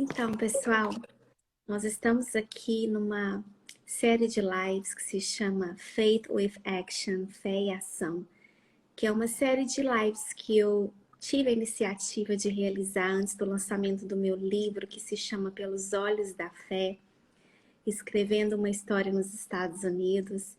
Então, pessoal, nós estamos aqui numa série de lives que se chama Faith with Action, Fé e Ação, que é uma série de lives que eu tive a iniciativa de realizar antes do lançamento do meu livro, que se chama Pelos Olhos da Fé, escrevendo uma história nos Estados Unidos.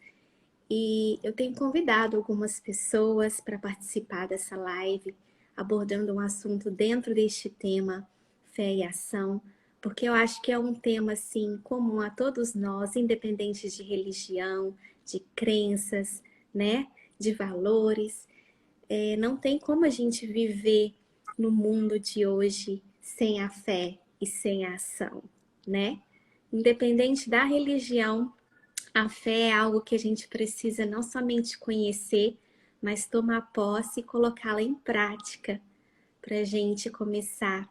E eu tenho convidado algumas pessoas para participar dessa live, abordando um assunto dentro deste tema, fé e ação, porque eu acho que é um tema assim comum a todos nós, independente de religião, de crenças, né, de valores. Não tem como a gente viver no mundo de hoje sem a fé e sem a ação, né? Independente da religião, a fé é algo que a gente precisa não somente conhecer, mas tomar posse e colocá-la em prática para a gente começar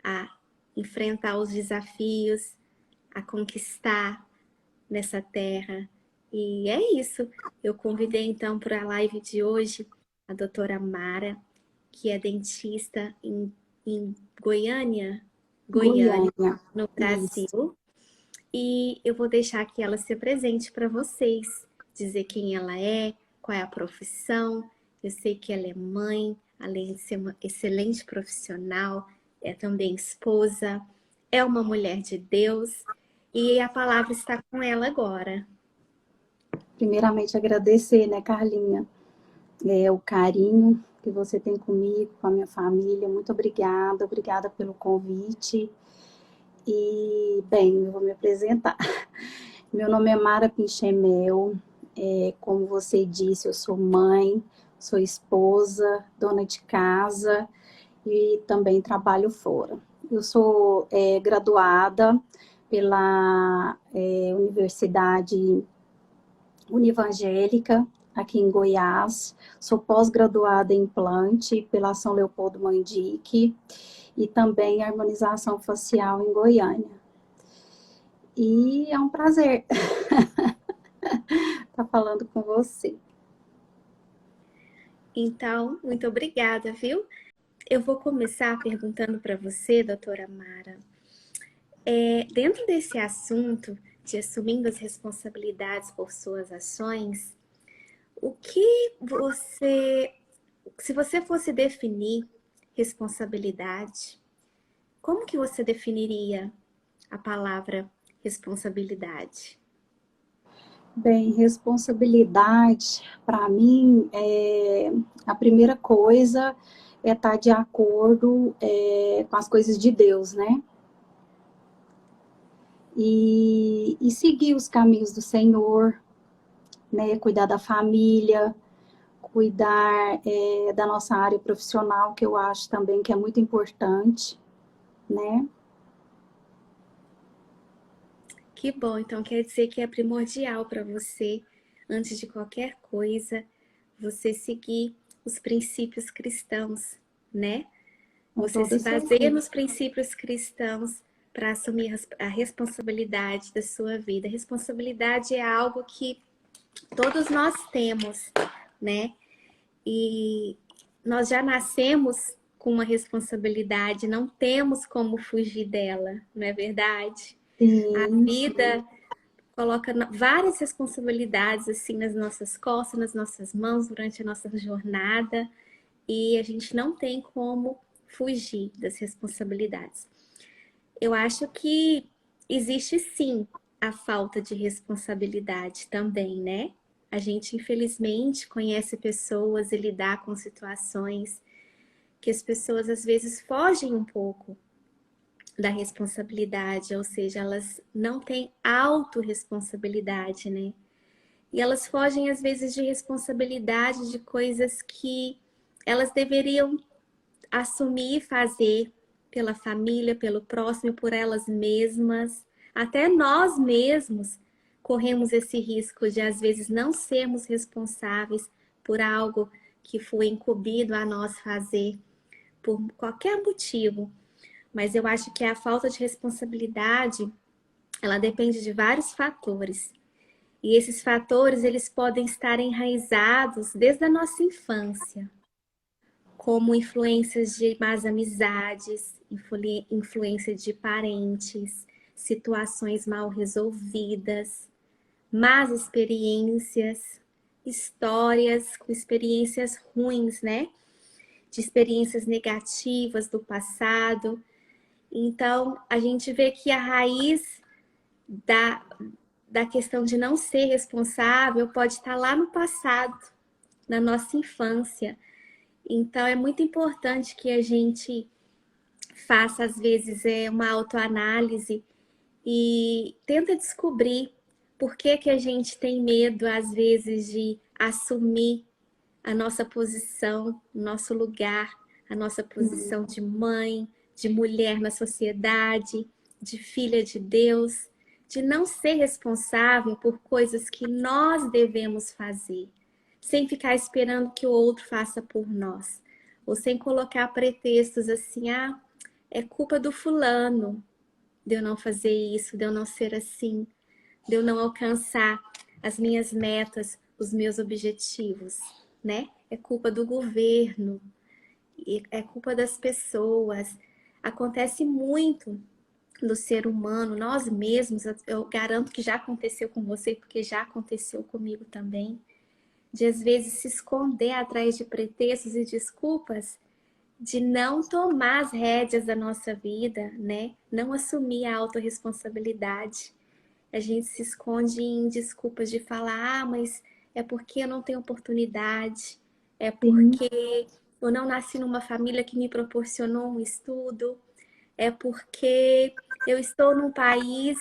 a enfrentar os desafios, a conquistar nessa terra. E é isso. Eu convidei então para a live de hoje a doutora Mara, que é dentista em Goiânia, Goiânia, no isso. Brasil. E eu vou deixar que ela se apresente para vocês, dizer quem ela é, qual é a profissão. Eu sei que ela é mãe, além de ser uma excelente profissional, é também esposa, é uma mulher de Deus e a palavra está com ela agora. Primeiramente, agradecer, né, Carlinha, o carinho que você tem comigo, com a minha família. Muito obrigada, obrigada pelo convite. E, bem, eu vou me apresentar. Meu nome é Mara Pinchemel. Como você disse, eu sou mãe, sou esposa, dona de casa e também trabalho fora. Eu sou graduada pela Universidade Univangélica, aqui em Goiás. Sou pós-graduada em implante pela São Leopoldo Mandique e também harmonização facial em Goiânia. E é um prazer estar falando com você. Então, muito obrigada, viu? Eu vou começar perguntando para você, doutora Mara, dentro desse assunto de assumindo as responsabilidades por suas ações, o que você, se você fosse definir responsabilidade, como que você definiria a palavra responsabilidade? Bem, responsabilidade, para mim, a primeira coisa é estar de acordo com as coisas de Deus, né? E seguir os caminhos do Senhor, né? Cuidar da família, cuidar da nossa área profissional, que eu acho também que é muito importante, né? Que bom, então quer dizer que é primordial para você, antes de qualquer coisa, você seguir os princípios cristãos, né? Com Você toda se baseia certeza. nos princípios cristãos para assumir a responsabilidade da sua vida. A responsabilidade é algo que todos nós temos, né? E nós já nascemos com uma responsabilidade, não temos como fugir dela, não é verdade? A Sim, sim. vida coloca várias responsabilidades assim nas nossas costas, nas nossas mãos durante a nossa jornada e a gente não tem como fugir das responsabilidades. Eu acho que existe sim a falta de responsabilidade também, né? A gente infelizmente conhece pessoas e lidar com situações que as pessoas às vezes fogem um pouco da responsabilidade, ou seja, elas não têm autorresponsabilidade, né? E elas fogem às vezes de responsabilidade de coisas que elas deveriam assumir e fazer pela família, pelo próximo, por elas mesmas. Até nós mesmos corremos esse risco de às vezes não sermos responsáveis por algo que foi incumbido a nós fazer por qualquer motivo. Mas eu acho que a falta de responsabilidade, ela depende de vários fatores. E esses fatores, eles podem estar enraizados desde a nossa infância. como influências de más amizades, influência de parentes, situações mal resolvidas, más experiências, histórias com experiências ruins, né? De experiências negativas do passado. Então, a gente vê que a raiz da questão de não ser responsável pode estar lá no passado, na nossa infância. Então, é muito importante que a gente faça, às vezes, uma autoanálise e tenta descobrir por que que a gente tem medo, às vezes, de assumir a nossa posição, o nosso lugar, a nossa posição de mãe, de mulher na sociedade, de filha de Deus, de não ser responsável por coisas que nós devemos fazer, sem ficar esperando que o outro faça por nós, ou sem colocar pretextos assim, ah, é culpa do fulano de eu não fazer isso, de eu não ser assim, de eu não alcançar as minhas metas, os meus objetivos, né? É culpa do governo, é culpa das pessoas. Acontece muito do ser humano, nós mesmos, eu garanto que já aconteceu com você, porque já aconteceu comigo também, de às vezes se esconder atrás de pretextos e desculpas, de não tomar as rédeas da nossa vida, né? Não assumir a autorresponsabilidade. A gente se esconde em desculpas de falar, ah, mas é porque eu não tenho oportunidade, é Sim. porque eu não nasci numa família que me proporcionou um estudo, é porque eu estou num país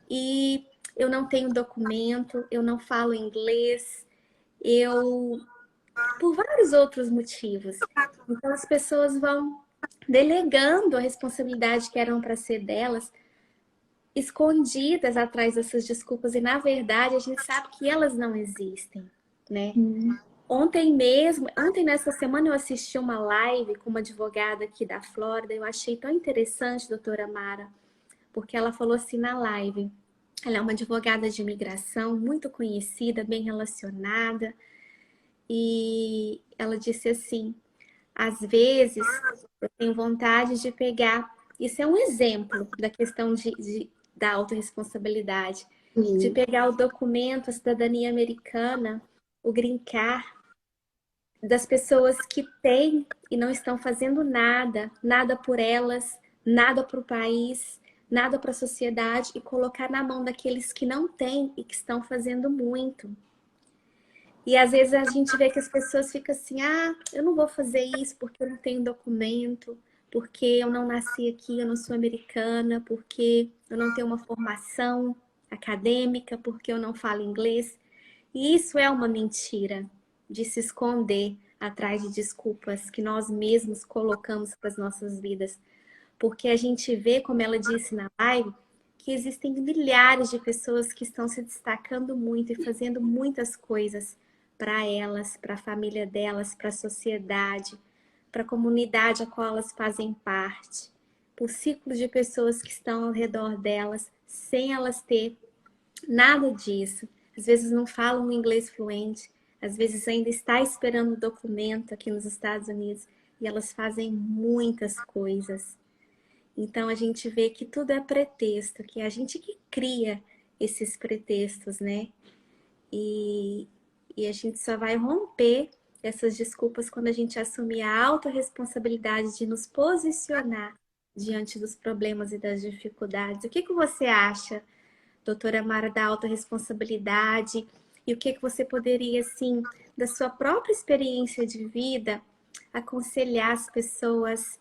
e eu não tenho documento, eu não falo inglês, eu por vários outros motivos. Então as pessoas vão delegando a responsabilidade que eram para ser delas, escondidas atrás dessas desculpas, e na verdade a gente sabe que elas não existem, né? Ontem nessa semana eu assisti uma live com uma advogada aqui da Flórida, eu achei tão interessante, doutora Mara, porque ela falou assim na live, ela é uma advogada de imigração, muito conhecida, bem relacionada, e ela disse assim, às vezes eu tenho vontade de pegar, isso é um exemplo da questão da autorresponsabilidade, de Sim. pegar o documento, a cidadania americana, o green card, das pessoas que têm e não estão fazendo nada, nada por elas, nada para o país, nada para a sociedade, e colocar na mão daqueles que não têm e que estão fazendo muito. E às vezes a gente vê que as pessoas ficam assim, ah, eu não vou fazer isso porque eu não tenho documento, porque eu não nasci aqui, eu não sou americana, porque eu não tenho uma formação acadêmica, porque eu não falo inglês. E isso é uma mentira de se esconder atrás de desculpas que nós mesmos colocamos para as nossas vidas. Porque a gente vê, como ela disse na live, que existem milhares de pessoas que estão se destacando muito e fazendo muitas coisas para elas, para a família delas, para a sociedade, para a comunidade a qual elas fazem parte, por círculos de pessoas que estão ao redor delas, sem elas ter nada disso. Às vezes não falam um inglês fluente, às vezes ainda está esperando o documento aqui nos Estados Unidos, e elas fazem muitas coisas. Então a gente vê que tudo é pretexto, que é a gente que cria esses pretextos, né? E, e a gente só vai romper essas desculpas quando a gente assumir a autorresponsabilidade de nos posicionar diante dos problemas e das dificuldades. O que que você acha, doutora Mara, da autorresponsabilidade? E o que que você poderia, assim, da sua própria experiência de vida, aconselhar as pessoas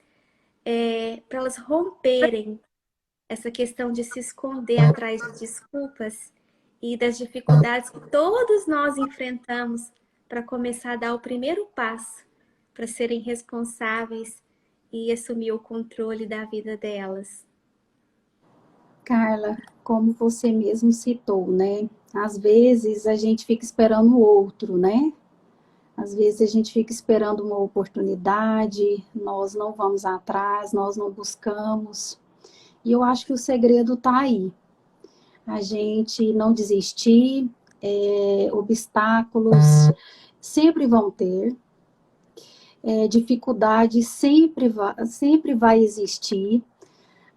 para elas romperem essa questão de se esconder atrás de desculpas e das dificuldades que todos nós enfrentamos para começar a dar o primeiro passo para serem responsáveis e assumir o controle da vida delas? Carla, como você mesmo citou, né? Às vezes a gente fica esperando o outro, né? Às vezes a gente fica esperando uma oportunidade, nós não vamos atrás, nós não buscamos. E eu acho que o segredo está aí. A gente não desistir, obstáculos sempre vão ter. dificuldade sempre vai existir.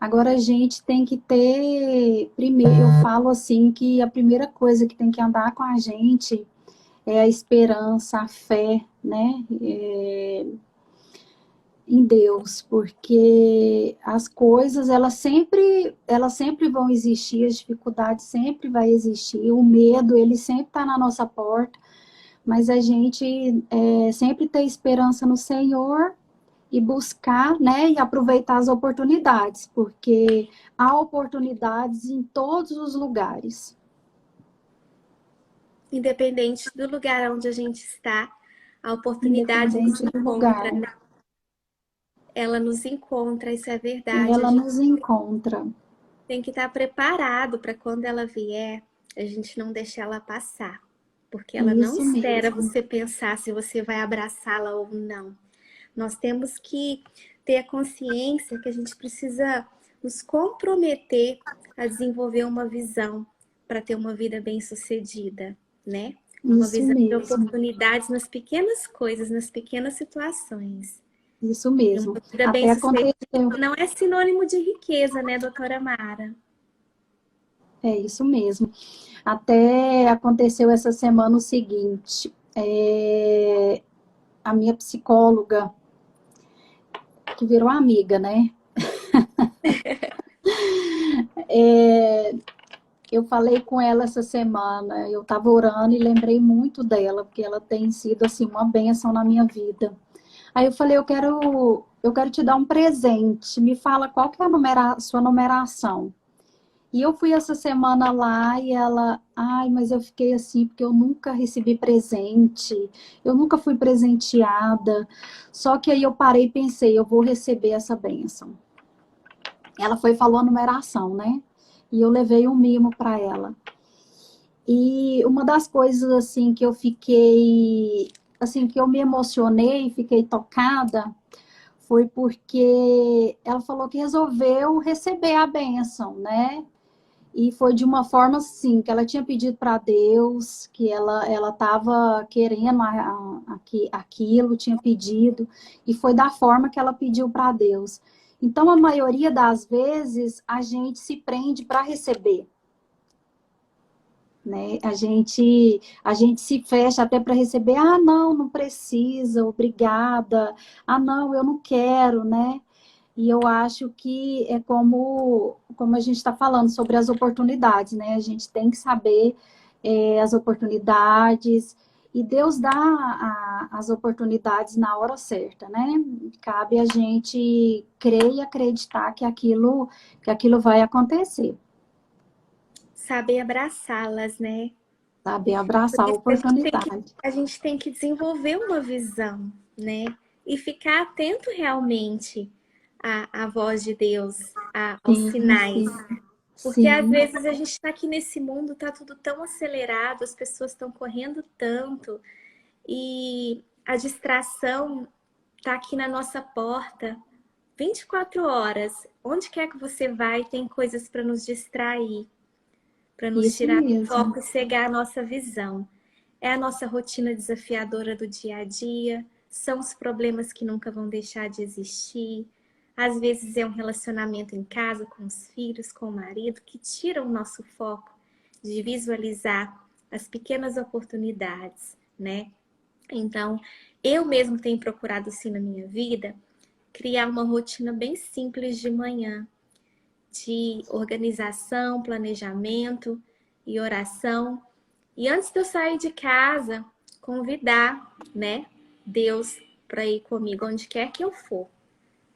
Agora a gente tem que ter, primeiro, eu falo assim, que a primeira coisa que tem que andar com a gente é a esperança, a fé, né? Em Deus, porque as coisas, elas sempre vão existir, as dificuldades sempre vai existir, o medo, ele sempre está na nossa porta, mas a gente sempre ter esperança no Senhor e buscar, né, e aproveitar as oportunidades, porque há oportunidades em todos os lugares. Independente do lugar onde a gente está, a oportunidade nos Independente do encontra, lugar, né? Ela nos encontra, isso é verdade. A ela gente nos encontra. tem que estar preparado para quando ela vier, a gente não deixar ela passar. Porque ela não Isso espera mesmo, você pensar se você vai abraçá-la ou não. Nós temos que ter a consciência que a gente precisa nos comprometer a desenvolver uma visão para ter uma vida bem-sucedida, né? Uma isso visão de mesmo, oportunidades nas pequenas coisas, nas pequenas situações. isso E uma mesmo. vida Até bem-sucedida aconteceu. não é sinônimo de riqueza, né, doutora Mara? É isso mesmo. Até aconteceu essa semana o seguinte: a minha psicóloga, que virou amiga, né? É, eu falei com ela essa semana, eu estava orando e lembrei muito dela, porque ela tem sido assim uma bênção na minha vida. Aí eu falei, eu quero te dar um presente. Me fala qual que é a sua numeração. E eu fui essa semana lá e ela, ai, mas eu fiquei assim, porque eu nunca recebi presente, eu nunca fui presenteada. Só que aí eu parei e pensei, eu vou receber essa bênção. Ela foi e falou a numeração, né? E eu levei um mimo para ela. E uma das coisas assim que eu fiquei, assim, que eu me emocionei, fiquei tocada, foi porque ela falou que resolveu receber a bênção, né? E foi de uma forma assim, que ela tinha pedido para Deus, que ela estava querendo aquilo, tinha pedido, e foi da forma que ela pediu para Deus. Então, a maioria das vezes, a gente se prende para receber, né? A gente se fecha até para receber, ah, não, não precisa, obrigada, ah, não, eu não quero, né? E eu acho que é como a gente está falando sobre as oportunidades, né? A gente tem que saber as oportunidades e Deus dá as oportunidades na hora certa, né? Cabe a gente crer e acreditar que aquilo vai acontecer, Saber abraçá-las, né? saber Por abraçar a isso oportunidade. a gente tem que desenvolver uma visão, né? E ficar atento realmente à voz de Deus, aos Sim, sinais. sim, Porque às sim, vezes a gente está aqui nesse mundo, tá tudo tão acelerado, as pessoas estão correndo tanto e a distração tá aqui na nossa porta 24 horas. Onde quer que você vai, tem coisas para nos distrair, para nos isso tirar do mesmo. foco e cegar a nossa visão. É a nossa rotina desafiadora do dia a dia, são os problemas que nunca vão deixar de existir. Às vezes é um relacionamento em casa, com os filhos, com o marido, que tira o nosso foco de visualizar as pequenas oportunidades, né? Então, eu mesmo tenho procurado, assim, na minha vida, criar uma rotina bem simples de manhã, de organização, planejamento e oração. E antes de eu sair de casa, convidar, né, Deus para ir comigo onde quer que eu for.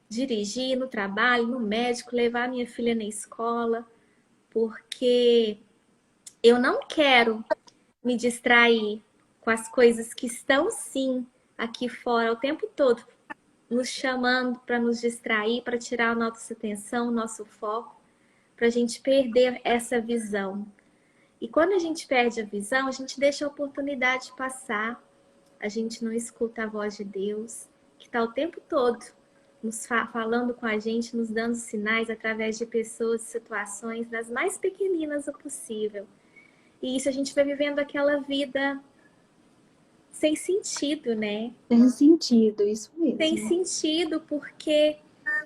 Dirigir no trabalho, no médico, levar minha filha na escola, porque eu não quero me distrair com as coisas que estão sim aqui fora o tempo todo, nos chamando para nos distrair, para tirar a nossa atenção, o nosso foco, para a gente perder essa visão. E quando a gente perde a visão, a gente deixa a oportunidade passar, a gente não escuta a voz de Deus, que está o tempo todo nos falando com a gente, nos dando sinais através de pessoas, situações, das mais pequeninas o possível. E isso a gente vai vivendo aquela vida sem sentido, né? Tem sentido, isso Tem mesmo. sentido porque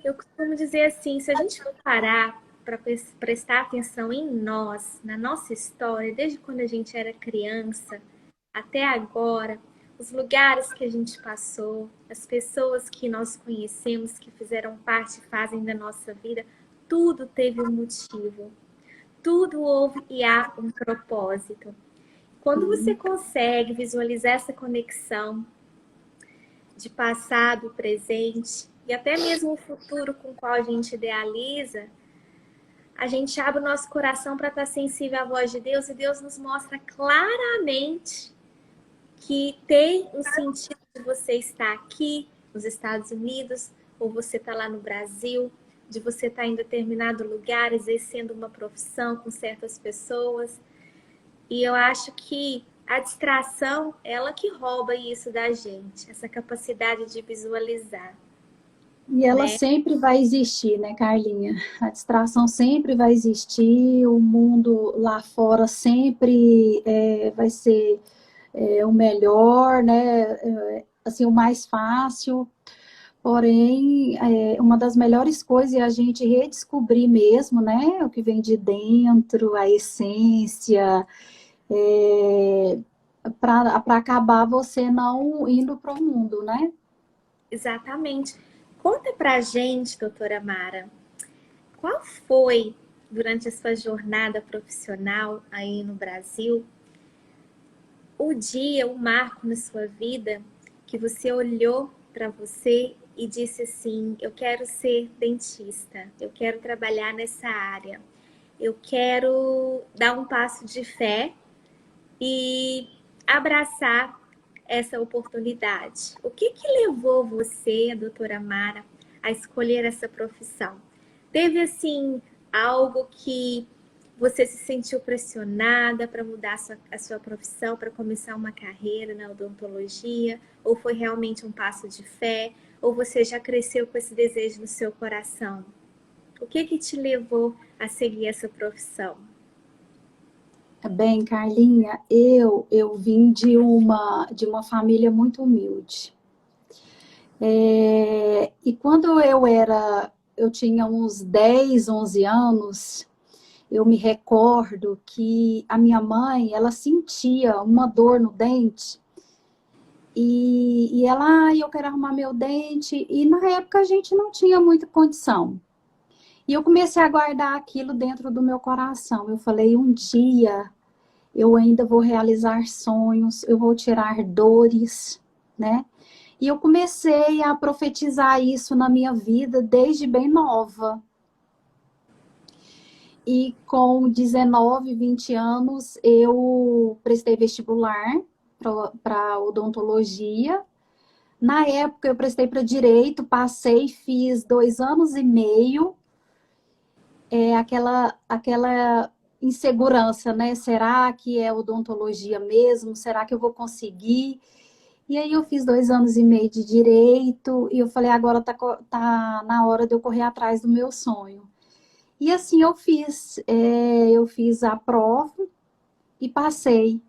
eu costumo dizer assim, se a gente for parar para prestar atenção em nós, na nossa história, desde quando a gente era criança até agora, os lugares que a gente passou, as pessoas que nós conhecemos, que fizeram parte e fazem da nossa vida, tudo teve um motivo. Tudo houve e há um propósito. Quando você Sim. consegue visualizar essa conexão de passado, presente e até mesmo o futuro com o qual a gente idealiza, a gente abre o nosso coração para estar sensível à voz de Deus e Deus nos mostra claramente que tem um sentido de você estar aqui nos Estados Unidos ou você estar lá no Brasil, de você estar em determinado lugar exercendo uma profissão com certas pessoas. E eu acho que a distração, ela que rouba isso da gente, essa capacidade de visualizar, E ela né? sempre vai existir, né, Carlinha? A distração sempre vai existir, o mundo lá fora sempre vai ser o melhor, né? Assim, o mais fácil. Porém, uma das melhores coisas é a gente redescobrir mesmo, né? O que vem de dentro, a essência, para acabar você não indo para o mundo, né? Exatamente. Conta pra gente, doutora Mara, qual foi, durante a sua jornada profissional aí no Brasil, o dia, o marco na sua vida que você olhou para você e disse assim: eu quero ser dentista, eu quero trabalhar nessa área, eu quero dar um passo de fé e abraçar essa oportunidade. O que que levou você, a doutora Mara, a escolher essa profissão? Teve assim algo que você se sentiu pressionada para mudar a sua profissão, para começar uma carreira na odontologia? Ou foi realmente um passo de fé? Ou você já cresceu com esse desejo no seu coração? O que que te levou a seguir essa profissão? Bem, Carlinha, eu vim de uma família muito humilde. E quando eu tinha uns 10, 11 anos, eu me recordo que a minha mãe, ela sentia uma dor no dente e ela, eu quero arrumar meu dente, e na época a gente não tinha muita condição. E eu comecei a guardar aquilo dentro do meu coração. Eu falei, um dia eu ainda vou realizar sonhos, eu vou tirar dores, né? E eu comecei a profetizar isso na minha vida desde bem nova. E com 19, 20 anos, eu prestei vestibular para odontologia. Na época, eu prestei para direito, passei, fiz 2 anos e meio. Aquela insegurança, né? Será que é odontologia mesmo? Será que eu vou conseguir? E aí eu fiz 2 anos e meio de direito e eu falei, agora tá na hora de eu correr atrás do meu sonho. E assim eu fiz a prova e passei.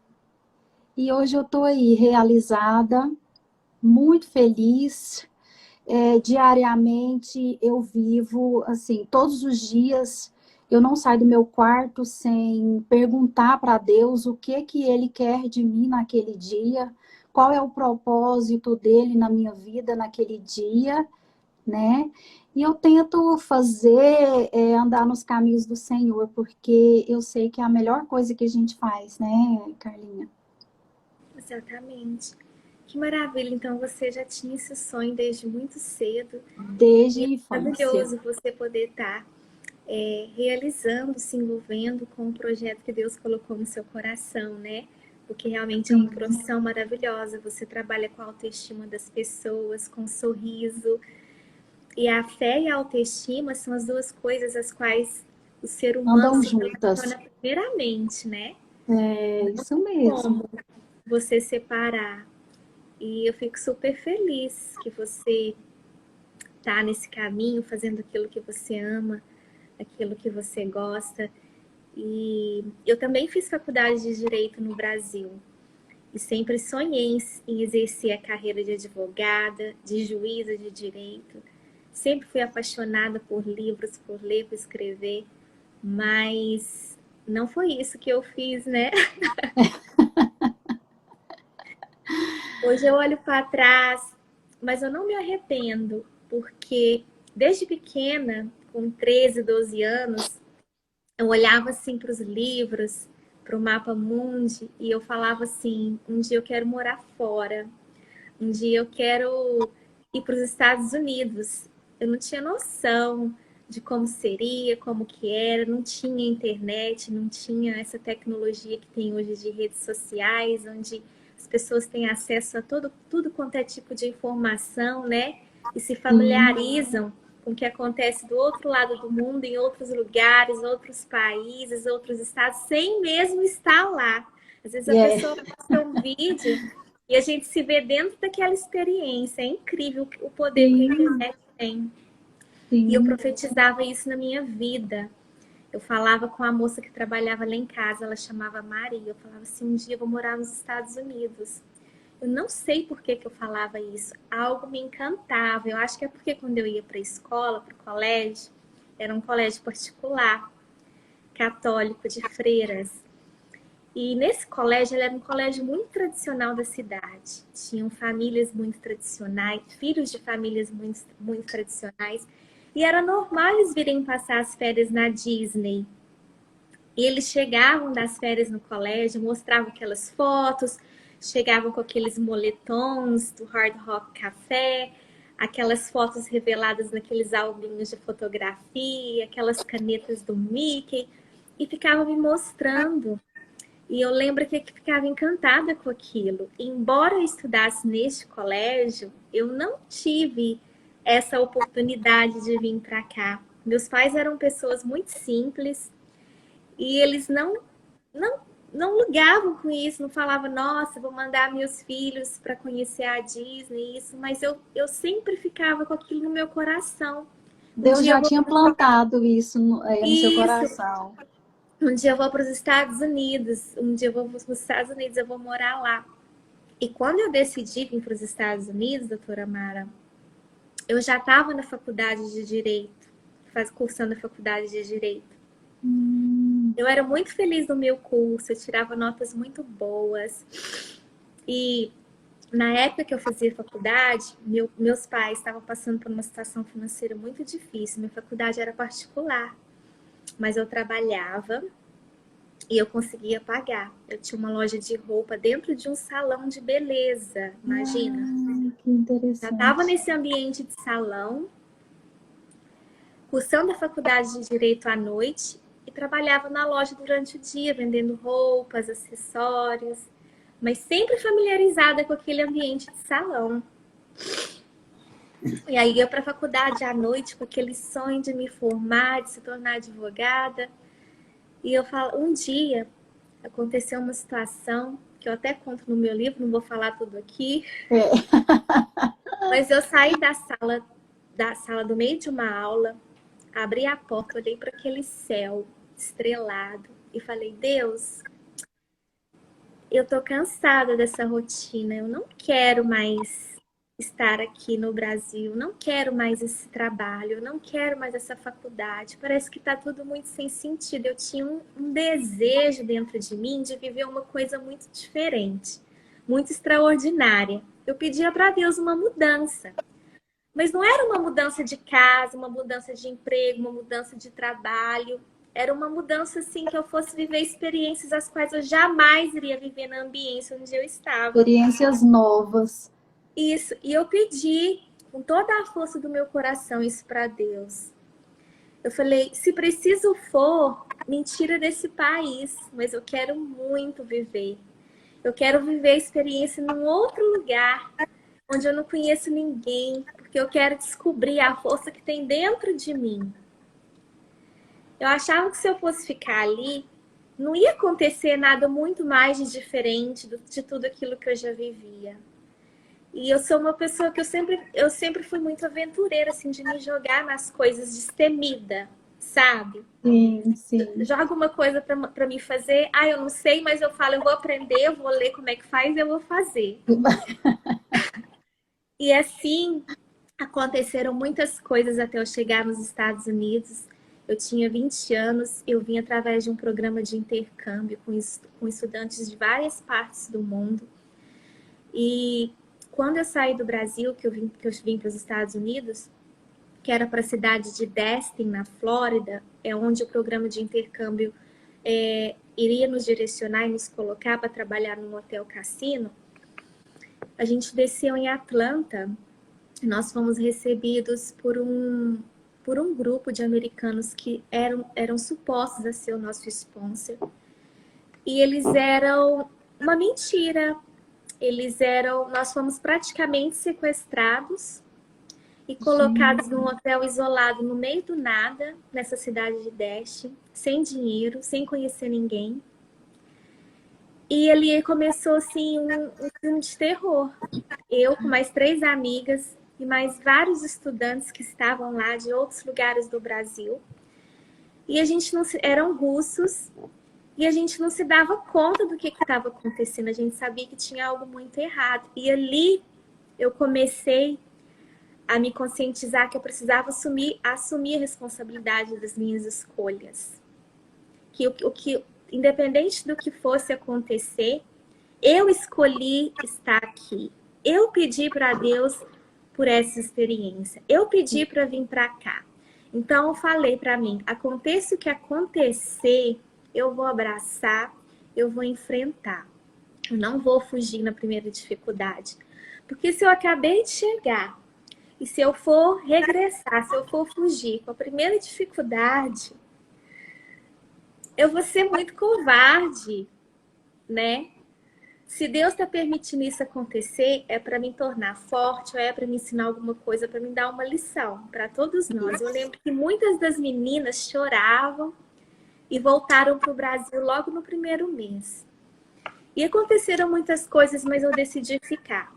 E hoje eu estou aí realizada, muito feliz. Diariamente eu vivo, assim, todos os dias eu não saio do meu quarto sem perguntar para Deus o que que Ele quer de mim naquele dia, qual é o propósito dele na minha vida naquele dia, né? E eu tento fazer, andar nos caminhos do Senhor, porque eu sei que é a melhor coisa que a gente faz, né, Carlinha? Exatamente. Que maravilha, então você já tinha esse sonho desde muito cedo. Desde E é a infância. maravilhoso você poder estar realizando, se envolvendo com o projeto que Deus colocou no seu coração, né? Porque realmente é uma Sim. profissão maravilhosa. Você trabalha com a autoestima das pessoas, com sorriso. E a fé e a autoestima são as duas coisas as quais o ser humano Andam se juntas. relaciona primeiramente, né? É isso mesmo. Como você separar. E eu fico super feliz que você tá nesse caminho, fazendo aquilo que você ama, aquilo que você gosta. E eu também fiz faculdade de Direito no Brasil. e sempre sonhei em exercer a carreira de advogada, de juíza de direito. Sempre fui apaixonada por livros, por ler, por escrever, mas não foi isso que eu fiz, né? Hoje eu olho para trás, mas eu não me arrependo, porque desde pequena, com 13, 12 anos, eu olhava assim para os livros, para o mapa mundi, e eu falava assim: um dia eu quero morar fora, um dia eu quero ir para os Estados Unidos. Eu não tinha noção de como seria, como que era, não tinha internet, não tinha essa tecnologia que tem hoje de redes sociais, onde as pessoas têm acesso a tudo quanto é tipo de informação, né? E se Sim, familiarizam com o que acontece do outro lado do mundo, em outros lugares, outros países, outros estados, sem mesmo estar lá. Às vezes a é, pessoa posta um vídeo e a gente se vê dentro daquela experiência. É incrível o poder que a sim, internet tem. E eu sim. profetizava isso na minha vida. Eu falava com a moça que trabalhava lá em casa, ela chamava Maria. Eu falava assim: um dia eu vou morar nos Estados Unidos. Eu não sei por que eu falava isso. Algo me encantava. Eu acho que é porque quando eu ia para a escola, para o colégio, era um colégio particular, católico, de freiras. E nesse colégio, ele era um colégio muito tradicional da cidade. Tinham famílias muito tradicionais, filhos de famílias muito tradicionais. E era normal eles virem passar as férias na Disney. E eles chegavam das férias no colégio, mostravam aquelas fotos, chegavam com aqueles moletons do Hard Rock Café, aquelas fotos reveladas naqueles albinhos de fotografia, aquelas canetas do Mickey, e ficavam me mostrando. E eu lembro que eu ficava encantada com aquilo. Embora eu estudasse neste colégio, eu não tive essa oportunidade de vir para cá. Meus pais eram pessoas muito simples e eles não, não ligavam com isso, não falavam: nossa, vou mandar meus filhos para conhecer a Disney, isso, mas eu sempre ficava com aquilo no meu coração. Um Deus dia eu já vou. tinha plantado isso no seu Isso, coração. um dia eu vou para os Estados Unidos, um dia eu vou para os Estados Unidos, eu vou morar lá. E quando eu decidi vir para os Estados Unidos, doutora Mara, eu já estava na faculdade de Direito, cursando a faculdade de Direito. Eu era muito feliz no meu curso, eu tirava notas muito boas. E na época que eu fazia faculdade, meus pais estavam passando por uma situação financeira muito difícil. Minha faculdade era particular, mas eu trabalhava e eu conseguia pagar. Eu tinha uma loja de roupa dentro de um salão de beleza, imagina. Que Já estava interessante. nesse ambiente de salão, cursando a faculdade de Direito à noite e trabalhava na loja durante o dia, vendendo roupas, acessórios, mas sempre familiarizada com aquele ambiente de salão. E aí ia para a faculdade à noite com aquele sonho de me formar, de se tornar advogada. E eu falo, um dia aconteceu uma situação que eu até conto no meu livro, não vou falar tudo aqui, É. mas eu saí da sala do meio de uma aula, abri a porta, olhei para aquele céu estrelado e falei: Deus, eu tô cansada dessa rotina, eu não quero mais estar aqui no Brasil, não quero mais esse trabalho, eu não quero mais essa faculdade. Parece que tá tudo muito sem sentido. Eu tinha um desejo dentro de mim de viver uma coisa muito diferente, muito extraordinária. Eu pedia para Deus uma mudança. Mas não era uma mudança de casa, uma mudança de emprego, uma mudança de trabalho. Era uma mudança assim que eu fosse viver experiências as quais eu jamais iria viver na ambiência onde eu estava. Experiências novas. Isso, e eu pedi com toda a força do meu coração isso para Deus. Eu falei: se preciso for, me tira desse país, mas eu quero muito viver. Eu quero viver a experiência num outro lugar, onde eu não conheço ninguém, porque eu quero descobrir a força que tem dentro de mim. Eu achava que se eu fosse ficar ali, não ia acontecer nada muito mais de diferente de tudo aquilo que eu já vivia. E eu sou uma pessoa que eu sempre fui muito aventureira, assim, de me jogar nas coisas destemida. sabe? Sim, sim. Joga uma coisa para mim fazer, eu não sei, mas eu falo, eu vou aprender, eu vou ler como é que faz, eu vou fazer. E assim aconteceram muitas coisas até eu chegar nos Estados Unidos. Eu tinha 20 anos, eu vim através de um programa de intercâmbio com estudantes de várias partes do mundo. E quando eu saí do Brasil, que eu vim para os Estados Unidos, que era para a cidade de Destin, na Flórida, é onde o programa de intercâmbio iria nos direcionar e nos colocar para trabalhar num hotel cassino, a gente desceu em Atlanta. Nós fomos recebidos por um grupo de americanos que eram supostos a ser o nosso sponsor. E eles eram uma mentira. Nós fomos praticamente sequestrados e colocados num hotel isolado no meio do nada, nessa cidade de Destin, sem dinheiro, sem conhecer ninguém. E ali começou assim um filme de terror. Eu com mais 3 amigas e mais vários estudantes que estavam lá de outros lugares do Brasil. E a gente não eram russos e a gente não se dava conta do que estava acontecendo. A gente sabia que tinha algo muito errado. E ali eu comecei a me conscientizar que eu precisava assumir a responsabilidade das minhas escolhas. Que independente do que fosse acontecer, eu escolhi estar aqui. Eu pedi para Deus por essa experiência. Eu pedi para vir para cá. Então eu falei para mim, aconteça o que acontecer, eu vou abraçar, eu vou enfrentar. Eu não vou fugir na primeira dificuldade. Porque se eu acabei de chegar e se eu for regressar, se eu for fugir com a primeira dificuldade, eu vou ser muito covarde, né? Se Deus está permitindo isso acontecer, é para me tornar forte, ou é para me ensinar alguma coisa, para me dar uma lição para todos nós. Eu lembro que muitas das meninas choravam e voltaram para o Brasil logo no primeiro mês. E aconteceram muitas coisas, mas eu decidi ficar.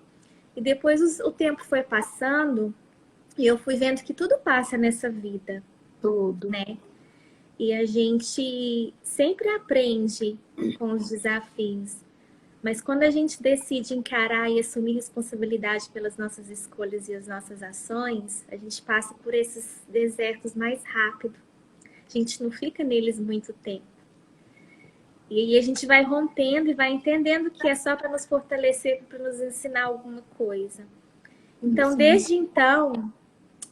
E depois o tempo foi passando e eu fui vendo que tudo passa nessa vida, Tudo. né? E a gente sempre aprende com os desafios. Mas quando a gente decide encarar e assumir responsabilidade pelas nossas escolhas e as nossas ações, a gente passa por esses desertos mais rápido. A gente não fica neles muito tempo. E aí a gente vai rompendo e vai entendendo que é só para nos fortalecer, para nos ensinar alguma coisa. Então, desde então,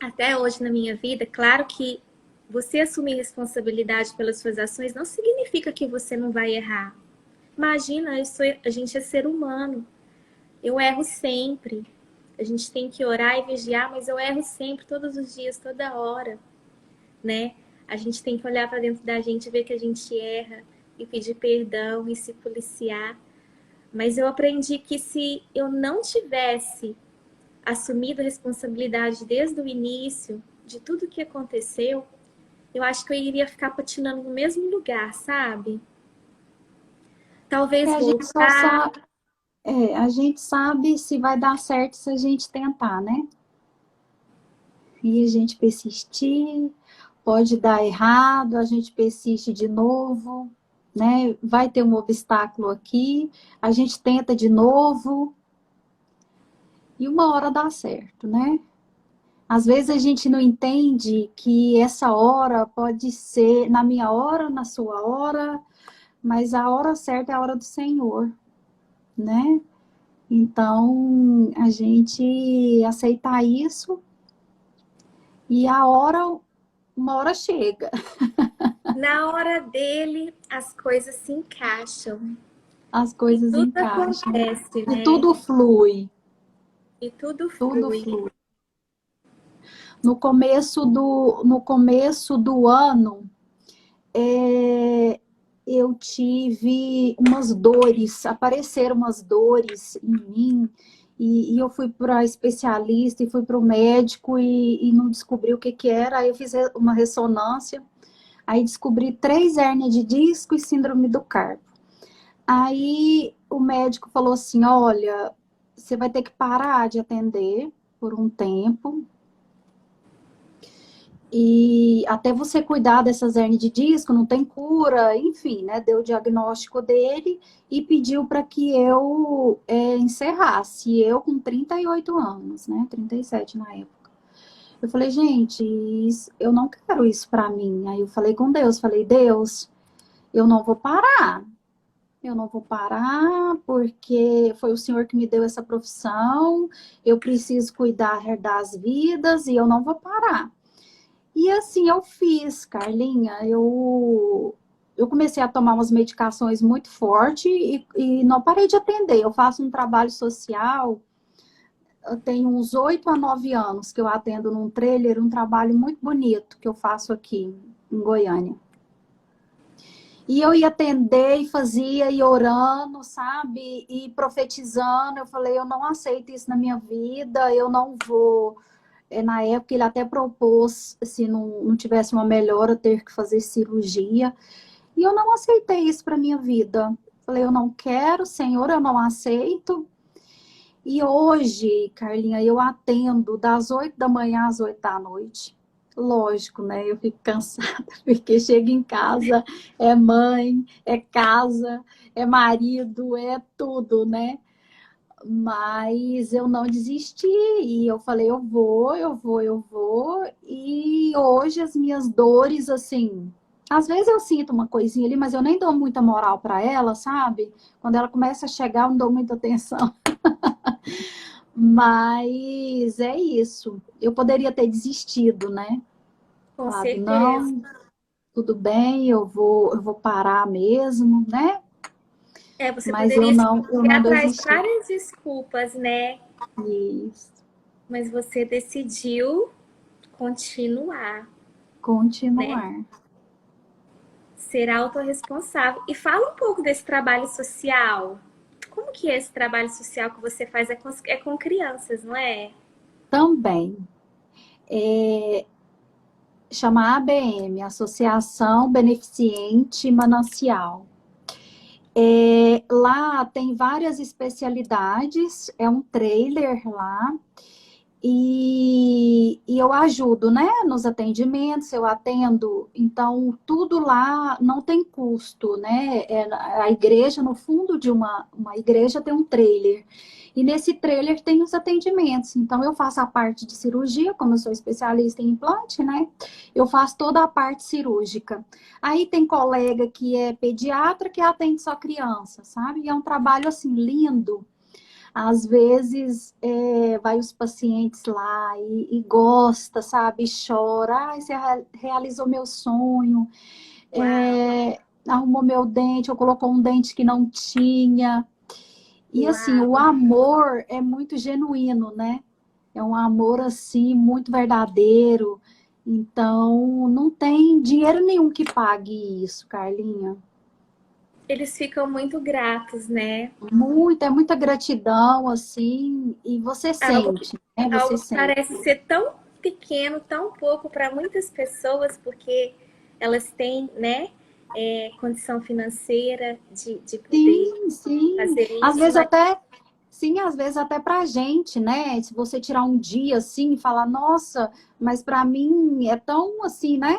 até hoje na minha vida, claro que você assumir responsabilidade pelas suas ações não significa que você não vai errar. Imagina, a gente é ser humano. Eu erro sempre. A gente tem que orar e vigiar, mas eu erro sempre, todos os dias, toda hora, né? A gente tem que olhar para dentro da gente, ver que a gente erra e pedir perdão e se policiar. Mas eu aprendi que se eu não tivesse assumido a responsabilidade desde o início de tudo que aconteceu, eu acho que eu iria ficar patinando no mesmo lugar, sabe? Talvez A gente só voltar. sabe, a gente sabe se vai dar certo se a gente tentar, né? E a gente persistir, pode dar errado, a gente persiste de novo, né? Vai ter um obstáculo aqui, a gente tenta de novo e uma hora dá certo, né? Às vezes a gente não entende que essa hora pode ser na minha hora, na sua hora, mas a hora certa é a hora do Senhor, né? Então, a gente aceitar isso e uma hora chega. Na hora dele, as coisas se encaixam. As E coisas tudo encaixam. acontece, E né? tudo flui, E tudo tudo flui. flui. No começo do ano, eu tive umas dores, apareceram umas dores em mim, e eu fui para especialista e fui para o médico e não descobri o que que era. Aí eu fiz uma ressonância, aí descobri 3 hérnias de disco e síndrome do carpo. Aí o médico falou assim, olha, você vai ter que parar de atender por um tempo E até você cuidar dessas hernias de disco, não tem cura, enfim, né? Deu o diagnóstico dele e pediu para que eu encerrasse. E eu com 38 anos, né? 37 na época. Eu falei, gente, eu não quero isso para mim. Aí eu falei com Deus, falei, Deus, eu não vou parar. Eu não vou parar porque foi o Senhor que me deu essa profissão. Eu preciso cuidar das vidas e eu não vou parar. E assim eu fiz, Carlinha. Eu comecei a tomar umas medicações muito fortes e não parei de atender. Eu faço um trabalho social, eu tenho uns 8 a 9 anos que eu atendo num trailer, um trabalho muito bonito que eu faço aqui em Goiânia. E eu ia atender e fazia, e orando, sabe? E profetizando. Eu falei, eu não aceito isso na minha vida, eu não vou. Na época, ele até propôs, se não tivesse uma melhora, ter que fazer cirurgia. E eu não aceitei isso para minha vida. Falei, eu não quero, Senhor, eu não aceito. E hoje, Carlinha, eu atendo das 8 da manhã às 8 da noite. Lógico, né? Eu fico cansada, porque chego em casa, é mãe, é casa, é marido, é tudo, né? Mas eu não desisti e eu falei, eu vou, eu vou, eu vou. E hoje as minhas dores, assim, às vezes eu sinto uma coisinha ali, mas eu nem dou muita moral para ela, sabe? Quando ela começa a chegar, eu não dou muita atenção. Mas é isso. Eu poderia ter desistido, né? Com Falado, certeza. não, tudo bem, eu vou parar mesmo, né? Você Mas eu poderia não, eu ir não atrás de desisti. várias desculpas, né? Isso. Mas você decidiu continuar, né? Continuar. Ser autorresponsável. E fala um pouco desse trabalho social. Como que é esse trabalho social que você faz? É com crianças, não é? Também. Chama ABM, Associação Beneficente Manancial. Lá tem várias especialidades, é um trailer lá, e eu ajudo, né, nos atendimentos, eu atendo, então tudo lá não tem custo, né? A igreja, no fundo de uma igreja tem um trailer. E nesse trailer tem os atendimentos. Então, eu faço a parte de cirurgia, como eu sou especialista em implante, né? Eu faço toda a parte cirúrgica. Aí tem colega que é pediatra que atende só criança, sabe? E é um trabalho, assim, lindo. Às vezes, vai os pacientes lá e gosta, sabe? E chora. Ai, você realizou meu sonho. Uau, Arrumou meu dente, ou colocou um dente que não tinha. E assim, o uau. amor é muito genuíno, né? É um amor assim muito verdadeiro. Então, não tem dinheiro nenhum que pague isso, Carlinha. Eles ficam muito gratos, né? É muita gratidão assim, e você Algo, sente, né? Você algo que sente. parece ser tão pequeno, tão pouco para muitas pessoas, porque elas têm, né, condição financeira de poder Sim, sim. fazer Às isso, vezes mas até, sim, às vezes até pra gente, né? Se você tirar um dia assim e falar, nossa, mas para mim é tão assim, né?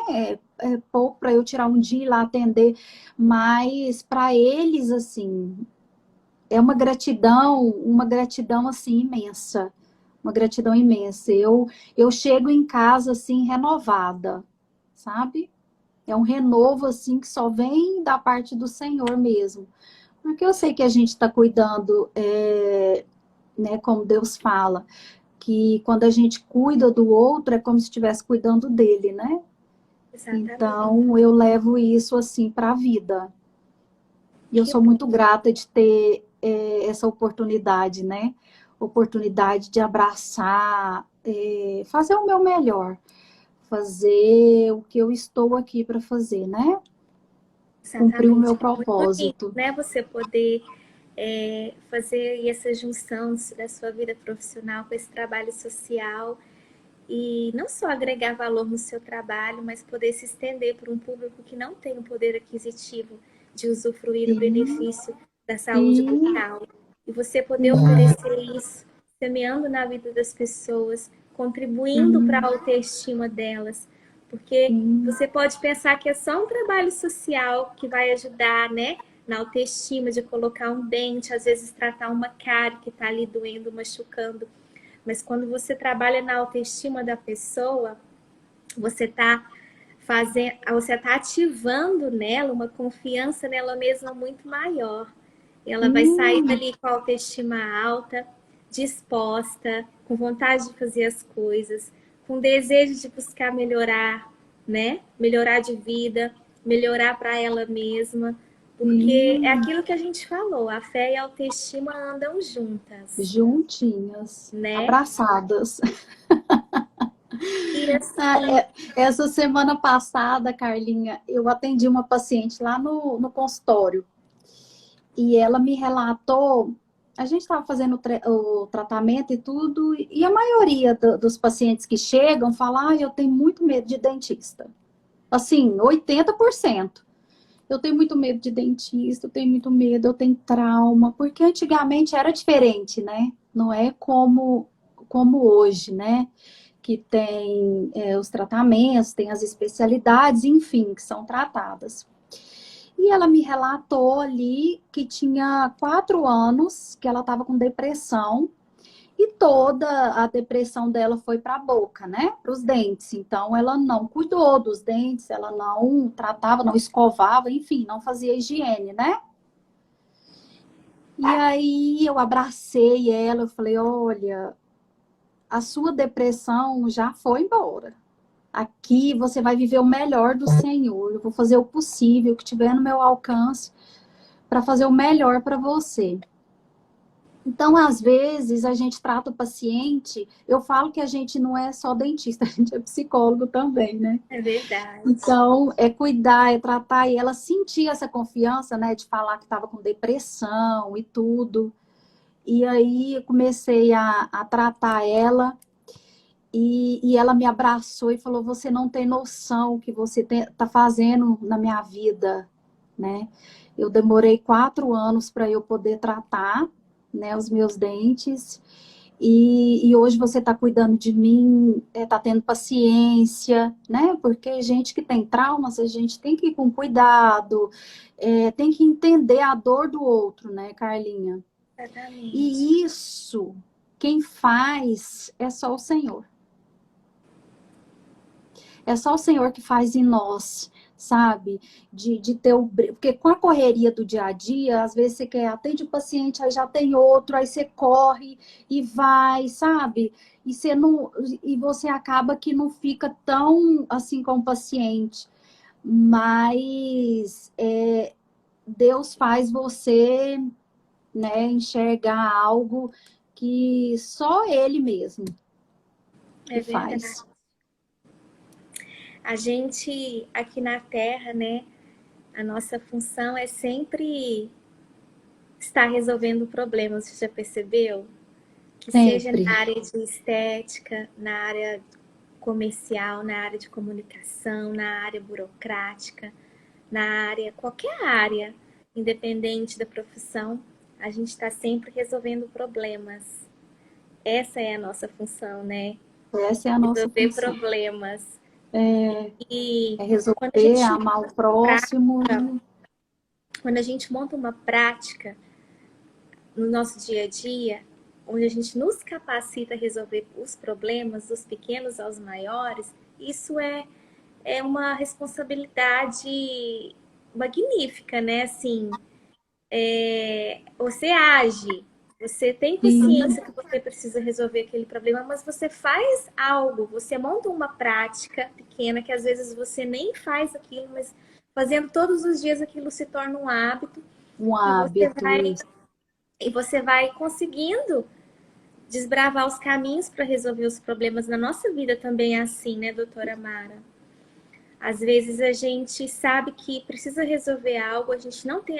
É pouco para eu tirar um dia e ir lá atender, mas para eles assim, é uma gratidão assim imensa, uma gratidão imensa. Eu chego em casa assim renovada, sabe? É um renovo assim que só vem da parte do Senhor mesmo. Porque eu sei que a gente está cuidando, né, como Deus fala, que quando a gente cuida do outro é como se estivesse cuidando dele, né? exatamente. Então eu levo isso assim para a vida. E eu Que sou bom. muito grata de ter essa oportunidade, né? Oportunidade de abraçar, fazer o meu melhor, fazer o que eu estou aqui para fazer, né? Cumprir o meu Exatamente. Muito lindo, propósito. né? Você poder fazer essa junção da sua vida profissional com esse trabalho social e não só agregar valor no seu trabalho, mas poder se estender para um público que não tem o poder aquisitivo de usufruir do Sim, benefício da saúde sim, bucal. E você poder sim, oferecer isso, semeando na vida das pessoas, contribuindo para a sim. autoestima delas, Porque você pode pensar que é só um trabalho social que vai ajudar, né? Na autoestima, de colocar um dente, às vezes tratar uma cárie que está ali doendo, machucando. Mas quando você trabalha na autoestima da pessoa, você está você está ativando nela uma confiança nela mesma muito maior. Ela vai sair Hum, dali com a autoestima alta, disposta, com vontade de fazer as coisas, com desejo de buscar melhorar, né? Melhorar de vida, melhorar para ela mesma, porque é sim, aquilo que a gente falou, a fé e a autoestima andam juntas, juntinhas, né? abraçadas. E Ah, assim, essa semana passada, Carlinha, eu atendi uma paciente lá no consultório e ela me relatou. A gente estava fazendo o tratamento e tudo, e a maioria dos pacientes que chegam fala: eu tenho muito medo de dentista. Assim, 80%. Eu tenho muito medo de dentista, eu tenho muito medo, eu tenho trauma, porque antigamente era diferente, né? Não é como hoje, né? Que tem os tratamentos, tem as especialidades, enfim, que são tratadas. E ela me relatou ali que tinha 4 anos que ela estava com depressão e toda a depressão dela foi para a boca, né? Para os dentes. Então ela não cuidou dos dentes, ela não tratava, não escovava, enfim, não fazia higiene, né? E aí eu abracei ela, eu falei: olha, a sua depressão já foi embora. Aqui você vai viver o melhor do Senhor. Eu vou fazer o possível, o que tiver no meu alcance, para fazer o melhor para você. Então, às vezes, a gente trata o paciente. Eu falo que a gente não é só dentista, a gente é psicólogo também, né? é verdade. Então, é cuidar, é tratar, e ela sentir essa confiança, né, de falar que estava com depressão e tudo. E aí, eu comecei a tratar ela. E ela me abraçou e falou: você não tem noção o que você está fazendo na minha vida, né? Eu demorei 4 anos para eu poder tratar, né, os meus dentes. E hoje você está cuidando de mim, está tendo paciência, né? Porque gente que tem traumas, a gente tem que ir com cuidado, tem que entender a dor do outro, né, Carlinha? Exatamente. E isso, quem faz é só o Senhor. É só o Senhor que faz em nós, sabe? De ter o. Porque com a correria do dia a dia, às vezes você quer atende o paciente, aí já tem outro, aí você corre e vai, sabe? E você não. E você acaba que não fica tão assim com o paciente. Mas Deus faz você, né, enxergar algo que só Ele mesmo É que verdade. faz. A gente aqui na Terra, né? A nossa função é sempre estar resolvendo problemas. Você já percebeu? Que seja Sempre. na área de estética, na área comercial, na área de comunicação, na área burocrática, na área, qualquer área, independente da profissão, a gente está sempre resolvendo problemas. Essa é a nossa função, né? Essa é a nossa Resolver função. problemas. É, E é quando a resolver, gente amar o próximo. quando a gente monta uma prática no nosso dia a dia, onde a gente nos capacita a resolver os problemas, dos pequenos aos maiores, isso é uma responsabilidade magnífica, né? Assim, você age, você tem Sim, consciência que você precisa resolver aquele problema, mas você faz algo, você monta uma prática pequena que às vezes você nem faz aquilo, mas fazendo todos os dias aquilo se torna um hábito um e hábito. Isso. você vai conseguindo desbravar os caminhos para resolver os problemas. Na nossa vida também é assim, né, doutora Mara? Às vezes a gente sabe que precisa resolver algo, a gente não tem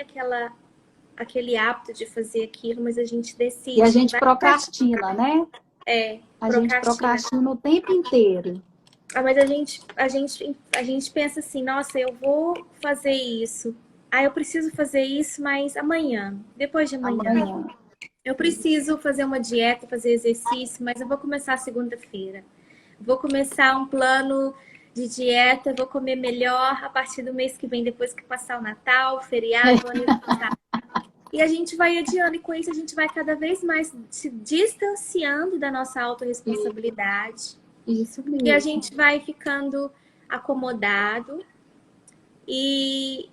aquele hábito de fazer aquilo, mas a gente E a decide que gente vai fazer, procrastina, né? A gente procrastina. procrastina o tempo inteiro. Ah, mas a gente pensa assim, nossa, eu vou fazer isso. Ah, eu preciso fazer isso, mas amanhã, depois de amanhã. Amanhã. Eu Isso. preciso fazer uma dieta, fazer exercício, mas eu vou começar segunda-feira. Vou começar um plano de dieta, eu vou comer melhor a partir do mês que vem, depois que passar o Natal, o feriado, o aniversário. E a gente vai adiando, e com isso a gente vai cada vez mais se distanciando da nossa autorresponsabilidade. Isso E a mesmo. gente vai ficando acomodado e,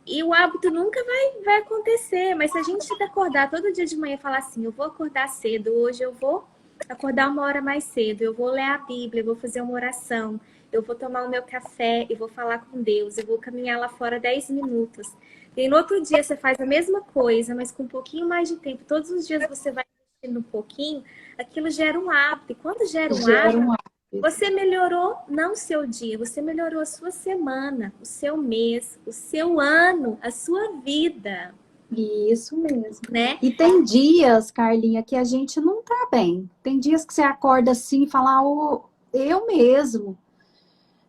e o hábito nunca vai acontecer. Mas se a gente acordar todo dia de manhã e falar assim, eu vou acordar cedo, hoje eu vou acordar 1 hora mais cedo, eu vou ler a Bíblia, eu vou fazer uma oração, eu vou tomar o meu café e vou falar com Deus, eu vou caminhar lá fora 10 minutos. E no outro dia você faz a mesma coisa, mas com um pouquinho mais de tempo. Todos os dias você vai investindo um pouquinho, aquilo gera um hábito. E quando gera um Gera hábito, um hábito. você melhorou não o seu dia, você melhorou a sua semana, o seu mês, o seu ano, a sua vida, Isso mesmo. né? E tem dias, Carlinha, que a gente não tá bem. Tem dias que você acorda assim e fala, oh, eu mesmo.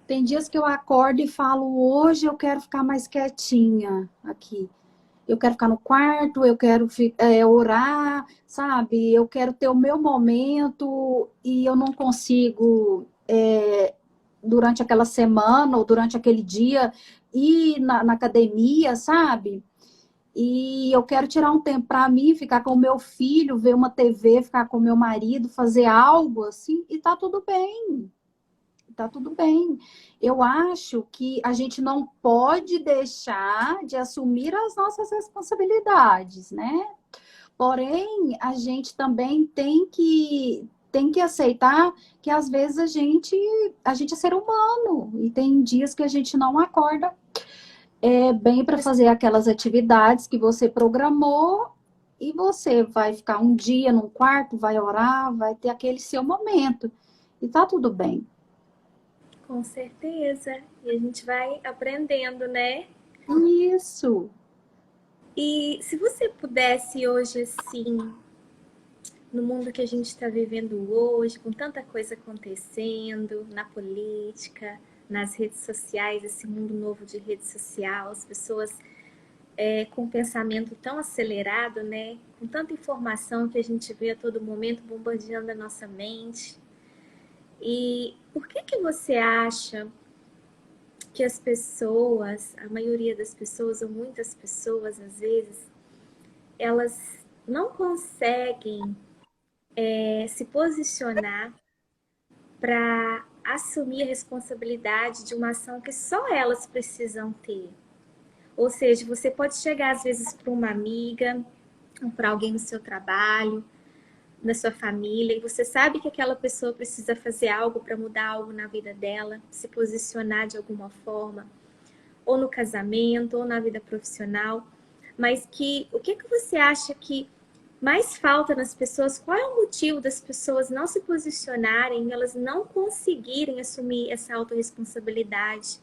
Tem dias que eu acordo e falo, hoje eu quero ficar mais quietinha aqui. Eu quero ficar no quarto, eu quero orar, sabe? Eu quero ter o meu momento e eu não consigo, durante aquela semana ou durante aquele dia, ir na academia, sabe? E eu quero tirar um tempo para mim, ficar com o meu filho, ver uma TV, ficar com o meu marido, fazer algo assim, e tá tudo bem. Tá tudo bem. Eu acho que a gente não pode deixar de assumir as nossas responsabilidades, né? Porém, a gente também tem que aceitar que às vezes a gente é ser humano e tem dias que a gente não acorda bem para fazer aquelas atividades que você programou e você vai ficar um dia num quarto, vai orar, vai ter aquele seu momento e tá tudo bem. Com certeza. E a gente vai aprendendo, né? Isso. E se você pudesse hoje, assim, no mundo que a gente está vivendo hoje, com tanta coisa acontecendo na política, nas redes sociais, esse mundo novo de rede social, as pessoas com um pensamento tão acelerado, né? Com tanta informação que a gente vê a todo momento bombardeando a nossa mente. E por que você acha que as pessoas, a maioria das pessoas, ou muitas pessoas, às vezes, elas não conseguem se posicionar para assumir a responsabilidade de uma ação que só elas precisam ter? Ou seja, você pode chegar às vezes para uma amiga, ou para alguém no seu trabalho, na sua família, e você sabe que aquela pessoa precisa fazer algo para mudar algo na vida dela, se posicionar de alguma forma, ou no casamento, ou na vida profissional, mas que o que você acha que mais falta nas pessoas? Qual é o motivo das pessoas não se posicionarem, elas não conseguirem assumir essa autorresponsabilidade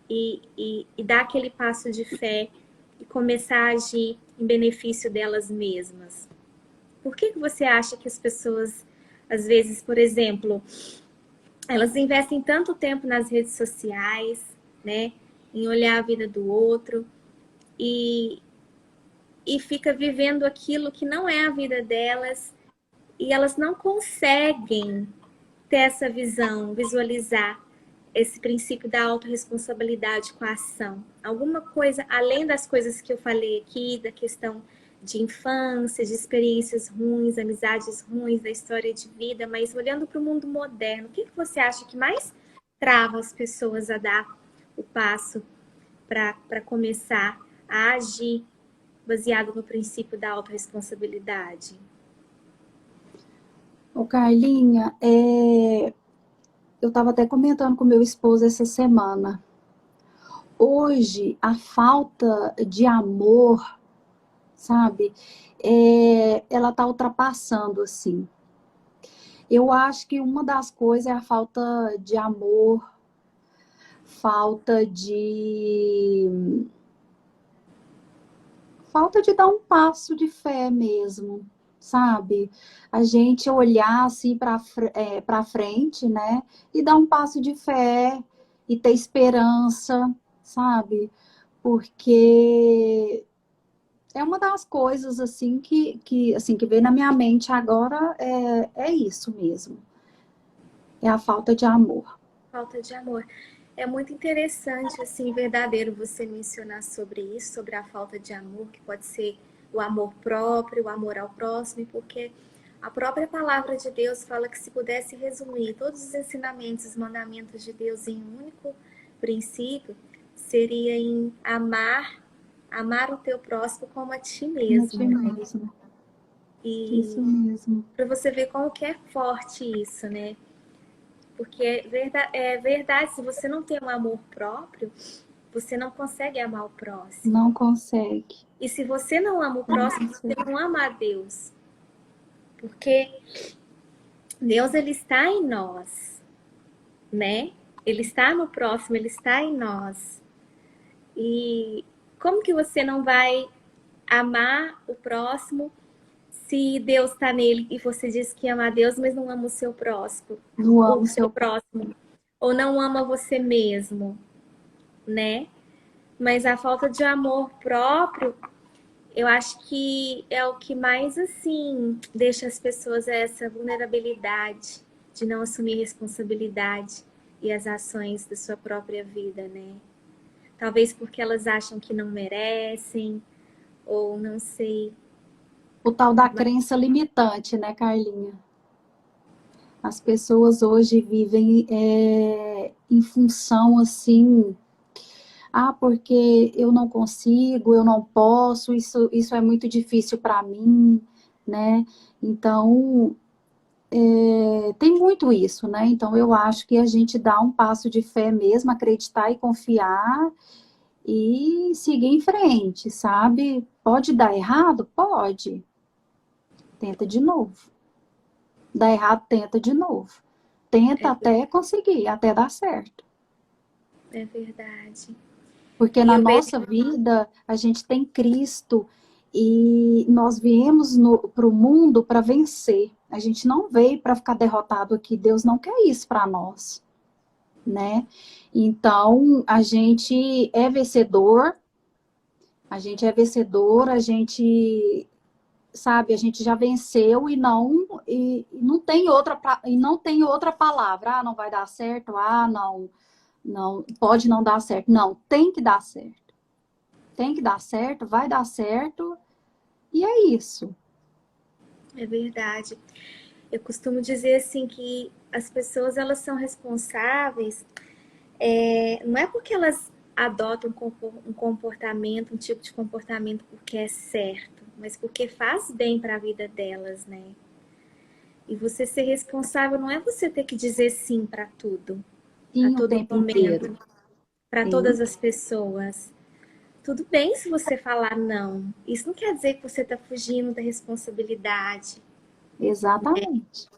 e dar aquele passo de fé e começar a agir em benefício delas mesmas? Por que você acha que as pessoas, às vezes, por exemplo, elas investem tanto tempo nas redes sociais, né, em olhar a vida do outro e, e fica vivendo aquilo que não é a vida delas e elas não conseguem ter essa visão, visualizar esse princípio da autorresponsabilidade com a ação? Alguma coisa, além das coisas que eu falei aqui, da questão de infância, de experiências ruins, amizades ruins, da história de vida, mas olhando para o mundo moderno, o que você acha que mais trava as pessoas a dar o passo para começar a agir baseado no princípio da autorresponsabilidade? Ô, Carlinha, eu estava até comentando com meu esposo essa semana. Hoje, a falta de amor, sabe, ela está ultrapassando, assim. Eu acho que uma das coisas é a falta de amor, falta de falta de dar um passo de fé mesmo, sabe? A gente olhar assim para frente, né? E dar um passo de fé e ter esperança, sabe? Porque é uma das coisas assim que veio na minha mente agora é isso mesmo. É a falta de amor. falta de amor. É muito interessante, assim, verdadeiro você mencionar sobre isso, sobre a falta de amor, que pode ser o amor próprio, o amor ao próximo, porque a própria palavra de Deus fala que se pudesse resumir todos os ensinamentos, os mandamentos de Deus em um único princípio, seria em amar o teu próximo como a ti Como a ti mesmo. mesmo. Isso E mesmo. para você ver como que é forte isso, né? Porque é verdade, se você não tem um amor próprio, você não consegue amar o próximo. Não consegue. E se você não ama o Não próximo, você consegue. não ama a Deus. Porque Deus, ele está em nós, né? Ele está no próximo, ele está em nós. E como que você não vai amar o próximo se Deus está nele e você diz que ama a Deus, mas não ama o seu próximo? Não Ou amo o seu seu. próximo? Ou não ama você mesmo, né? Mas a falta de amor próprio, eu acho que é o que mais, assim, deixa as pessoas essa vulnerabilidade de não assumir responsabilidade e as ações da sua própria vida, né? Talvez porque elas acham que não merecem, ou não sei. O tal da Mas crença limitante, né, Carlinha? As pessoas hoje vivem em função assim, porque eu não consigo, eu não posso, isso é muito difícil para mim, né? Então, tem muito isso, né? Então, eu acho que a gente dá um passo de fé mesmo, acreditar e confiar e seguir em frente, sabe? Pode dar errado? Pode. Tenta de novo. Dá errado, tenta de novo. Tenta é, até conseguir, até dar certo. é verdade. Porque E na eu vejo, nossa vida a gente tem Cristo e nós viemos para o mundo para vencer. A gente não veio para ficar derrotado aqui. Deus não quer isso para nós, né? Então a gente é vencedor, a gente sabe, a gente já venceu e não tem outra palavra. Ah, não vai dar certo. Ah, não pode não dar certo. Não, tem que dar certo. Tem que dar certo, vai dar certo, e é isso. é verdade. Eu costumo dizer assim que as pessoas elas são responsáveis, não é porque elas adotam um comportamento, um tipo de comportamento porque é certo, mas porque faz bem para a vida delas, né? E você ser responsável não é você ter que dizer sim para tudo, a Sim, o todo tempo inteiro. momento, para Sim, todas as pessoas. Tudo bem se você falar não. Isso não quer dizer que você está fugindo da responsabilidade, exatamente.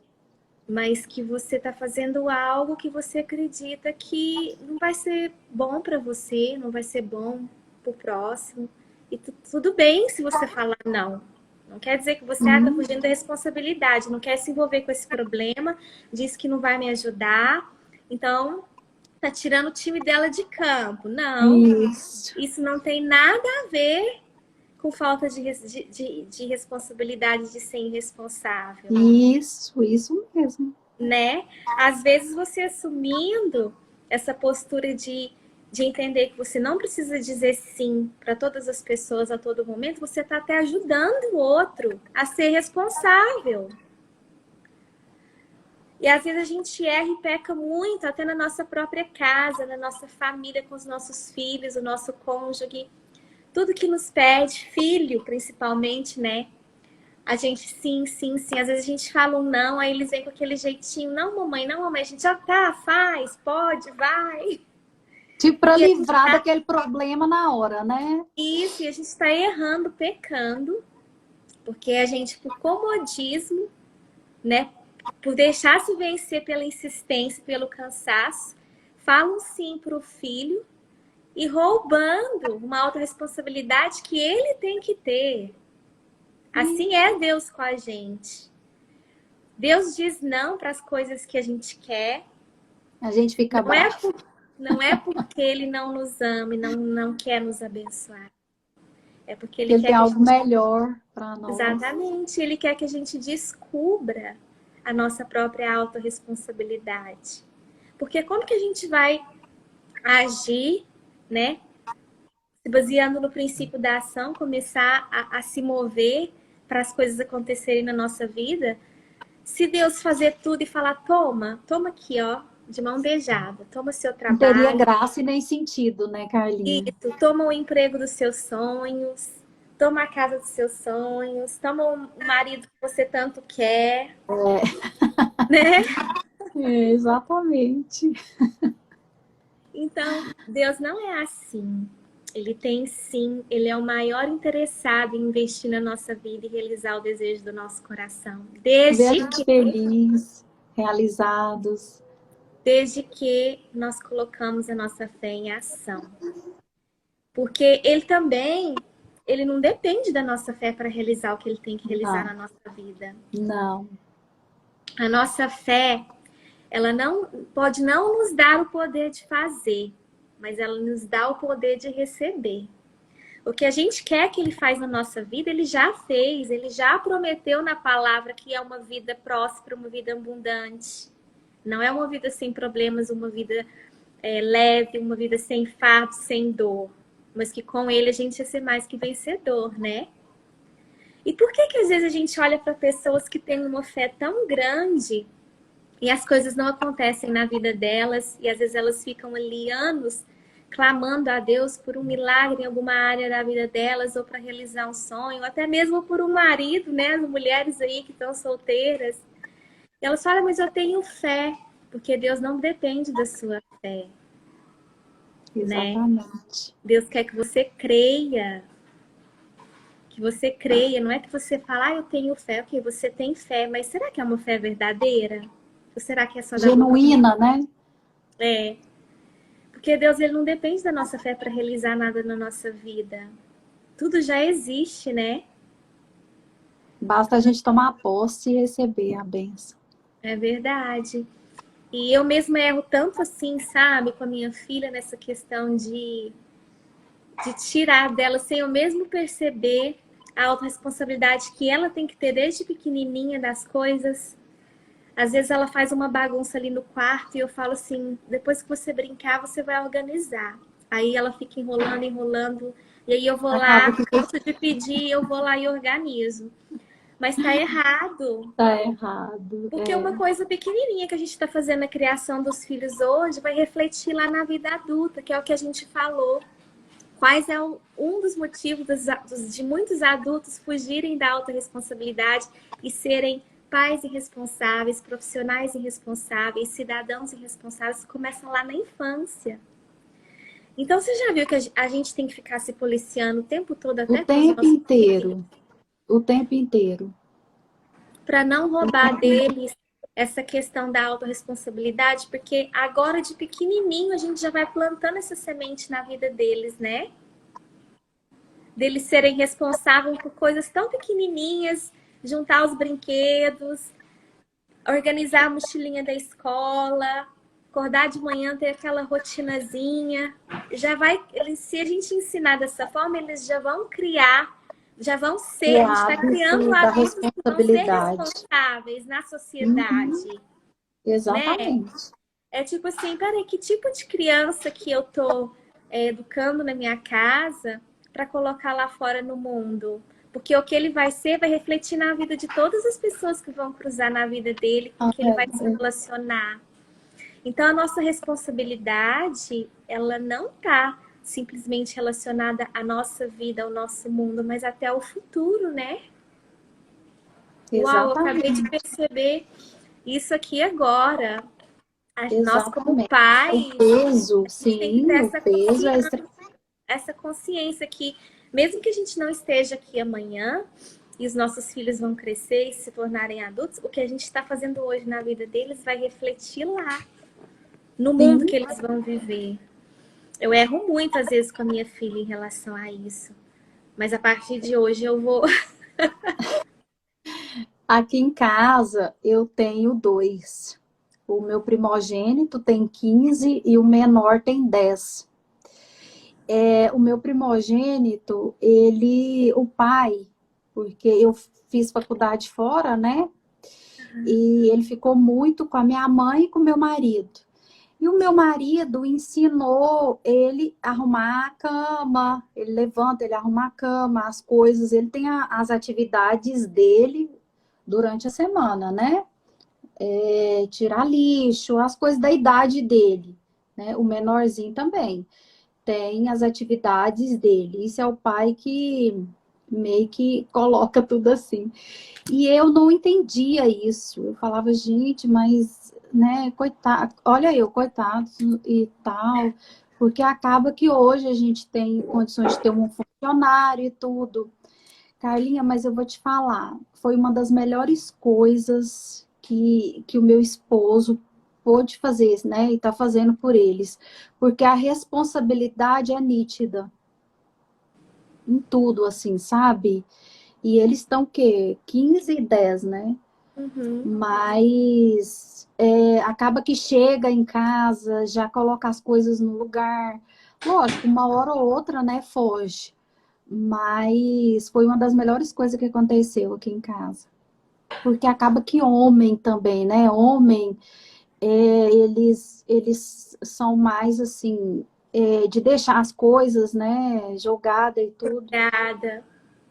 mas que você está fazendo algo que você acredita que não vai ser bom para você, não vai ser bom para o próximo. E tudo bem se você falar não. Não quer dizer que você está Uhum. fugindo da responsabilidade, não quer se envolver com esse problema, diz que não vai me ajudar, então tá tirando o time dela de campo. Não, Isso, isso não tem nada a ver com falta de responsabilidade, de ser irresponsável, isso mesmo. né? Às vezes você assumindo essa postura de entender que você não precisa dizer sim para todas as pessoas a todo momento, você está até ajudando o outro a ser responsável. E às vezes a gente erra e peca muito, até na nossa própria casa, na nossa família, com os nossos filhos, o nosso cônjuge. Tudo que nos pede, filho principalmente, né? A gente sim, sim, sim. Às vezes a gente fala um não, aí eles vêm com aquele jeitinho. Não, mamãe, não, mamãe. A gente já tá, faz, pode, vai. Tipo, para E a gente livrar tá daquele problema na hora, né? isso, e a gente tá errando, pecando, porque a gente, por comodismo, né? Por deixar se vencer pela insistência, pelo cansaço, fala um sim pro filho e roubando uma autorresponsabilidade que ele tem que ter. Assim é Deus com a gente. Deus diz não para as coisas que a gente quer. A gente fica Não é, bravo. não é porque Ele não nos ama e não quer nos abençoar. É porque Que Ele ele quer tem que a algo gente. melhor para nós. Exatamente. Ele quer que a gente descubra a nossa própria autorresponsabilidade. Porque como que a gente vai agir, né? Se baseando no princípio da ação, começar a se mover para as coisas acontecerem na nossa vida, se Deus fazer tudo e falar, toma aqui, ó, de mão beijada, toma seu Não teria trabalho, graça e nem sentido, né, Carlinha? isso, toma o emprego dos seus sonhos, toma a casa dos seus sonhos, toma o marido que você tanto quer, né? Exatamente. Então, Deus não é assim. Ele tem sim, ele é o maior interessado em investir na nossa vida e realizar o desejo do nosso coração. Ver a gente feliz, realizados. Desde que nós colocamos a nossa fé em ação. Porque ele também, ele não depende da nossa fé para realizar o que ele tem que realizar na Não, nossa vida. não. A nossa fé, ela não pode não nos dar o poder de fazer, mas ela nos dá o poder de receber. O que a gente quer que ele faz na nossa vida, ele já fez, ele já prometeu na palavra que é uma vida próspera, uma vida abundante. Não é uma vida sem problemas, uma vida leve, uma vida sem fardo, sem dor. Mas que com ele a gente ia ser mais que vencedor, né? E por que às vezes a gente olha para pessoas que têm uma fé tão grande e as coisas não acontecem na vida delas e às vezes elas ficam ali anos clamando a Deus por um milagre em alguma área da vida delas ou para realizar um sonho, ou até mesmo por um marido, né? As mulheres aí que estão solteiras. E elas falam, mas eu tenho fé, porque Deus não depende da sua fé, né? Exatamente. Deus quer que você creia. Que você creia, não é que você fala, eu tenho fé, ok, você tem fé, mas será que é uma fé verdadeira? Ou será que é só da boca? Genuína, né? É, porque Deus ele não depende da nossa fé para realizar nada na nossa vida. Tudo já existe, né? Basta a gente tomar posse e receber a bênção. É verdade. E eu mesma erro tanto assim, sabe, com a minha filha nessa questão de tirar dela sem eu mesmo perceber a autorresponsabilidade que ela tem que ter desde pequenininha das coisas. Às vezes ela faz uma bagunça ali no quarto e eu falo assim, depois que você brincar, você vai organizar. Aí ela fica enrolando, enrolando, e aí eu vou Acaba lá, que canso de pedir, eu vou lá e organizo. Mas tá errado, tá errado. porque uma coisa pequenininha que a gente está fazendo na criação dos filhos hoje vai refletir lá na vida adulta, que é o que a gente falou. Quais é um dos motivos de muitos adultos fugirem da autorresponsabilidade e serem pais irresponsáveis, profissionais irresponsáveis, cidadãos irresponsáveis, começam lá na infância. Então, você já viu que a gente tem que ficar se policiando o tempo todo, O até com os tempo nossos inteiro. O tempo inteiro. para não roubar deles essa questão da autorresponsabilidade, porque agora de pequenininho a gente já vai plantando essa semente na vida deles, né? Deles serem responsáveis por coisas tão pequenininhas, juntar os brinquedos, organizar a mochilinha da escola, acordar de manhã, ter aquela rotinazinha. Já vai, se a gente ensinar dessa forma, eles já vão criar, já vão ser, O a gente está criando hábito da adultos que vão ser responsabilidade. responsáveis na Uhum, sociedade, né? exatamente. É tipo assim, peraí, que tipo de criança que eu tô educando na minha casa para colocar lá fora no mundo? Porque o que ele vai ser vai refletir na vida de todas as pessoas que vão cruzar na vida dele, com Ah, que ele vai se relacionar. Então, a nossa responsabilidade, ela não está simplesmente relacionada à nossa vida, ao nosso mundo, mas até ao futuro, né? Uau, eu acabei de exatamente. perceber isso aqui agora. Nós, como Exatamente. O pais, peso, a gente tem que ter sim, o peso é essa consciência que, mesmo que a gente não esteja aqui amanhã, e os nossos filhos vão crescer e se tornarem adultos, o que a gente está fazendo hoje na vida deles vai refletir lá, no mundo sim. que eles vão viver. Eu erro muito, às vezes, com a minha filha em relação a isso. Mas a partir de hoje eu vou. Aqui em casa eu tenho dois. O meu primogênito tem 15 e o menor tem 10. O meu primogênito, o pai, porque eu fiz faculdade fora, né? E ele ficou muito com a minha mãe e com o meu marido. E o meu marido ensinou ele a arrumar a cama, ele levanta, ele arruma a cama, as coisas, ele tem as atividades dele durante a semana, né? Tirar lixo, as coisas da idade dele, né? O menorzinho também tem as atividades dele. Isso é o pai que meio que coloca tudo assim. E eu não entendia isso. Eu falava, gente, mas, né, coitado, olha eu, coitado e tal, porque acaba que hoje a gente tem condições de ter um funcionário e tudo. Carlinha, mas eu vou te falar, foi uma das melhores coisas que o meu esposo pôde fazer, né, e tá fazendo por eles, porque a responsabilidade é nítida em tudo, assim, sabe? E eles estão o quê? 15 e 10, né? Uhum. Mas acaba que chega em casa, já coloca as coisas no lugar. Lógico, uma hora ou outra, né, foge. Mas foi uma das melhores coisas que aconteceu aqui em casa. Porque acaba que homem também, né? Homem, eles são mais assim, de deixar as coisas, né, jogada e tudo. Obrigada.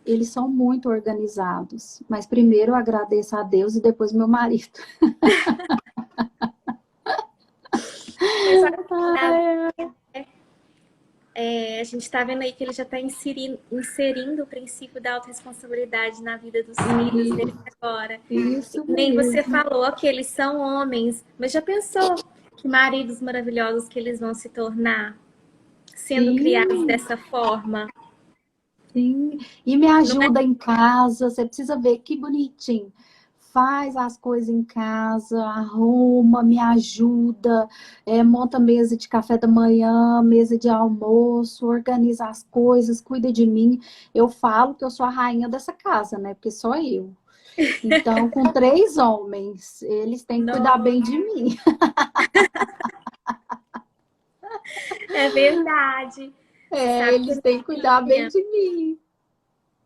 Eles são muito organizados. Mas primeiro eu agradeço a Deus e depois meu marido. Mas olha que maravilha. Ai, A gente está vendo aí que ele já está inserindo o princípio da autorresponsabilidade na vida dos filhos dele agora. isso Nem você mesmo. falou que eles são homens, mas já pensou que maridos maravilhosos que eles vão se tornar sendo criados Sim, dessa forma? sim. E me Não é? ajuda em casa. Você precisa ver que bonitinho. Faz as coisas em casa, arruma, me ajuda, monta mesa de café da manhã, mesa de almoço, organiza as coisas, cuida de mim. Eu falo que eu sou a rainha dessa casa, né? Porque sou eu. Então, com 3 homens, eles têm que cuidar Não, bem de mim. é verdade. Você sabe que Eles têm que cuidar bem minha de mim.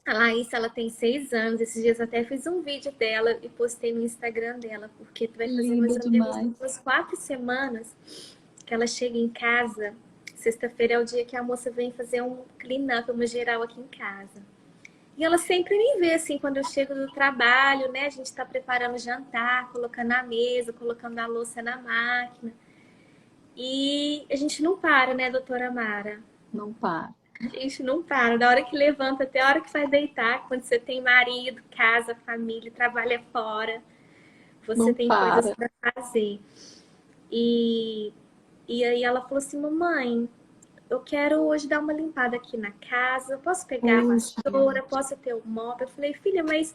a Laís, ela tem 6 anos. Esses dias até fiz um vídeo dela e postei no Instagram dela, porque vai fazer mais Linda ou menos demais. umas 4 semanas que ela chega em casa. Sexta-feira é o dia que a moça vem fazer um clean-up, uma geral aqui em casa. E ela sempre me vê assim, quando eu chego do trabalho, né? A gente tá preparando o jantar, colocando a mesa, colocando a louça na máquina. E a gente não para, né, doutora Mara? Não para. A gente não para. Da hora que levanta até a hora que vai deitar, quando você tem marido, casa, família, trabalha fora, você Não tem coisas para. para fazer. E, e aí ela falou assim, mamãe, eu quero hoje dar uma limpada aqui na casa, posso pegar a Puxa. vassoura, posso ter o móvel? Eu falei, filha, mas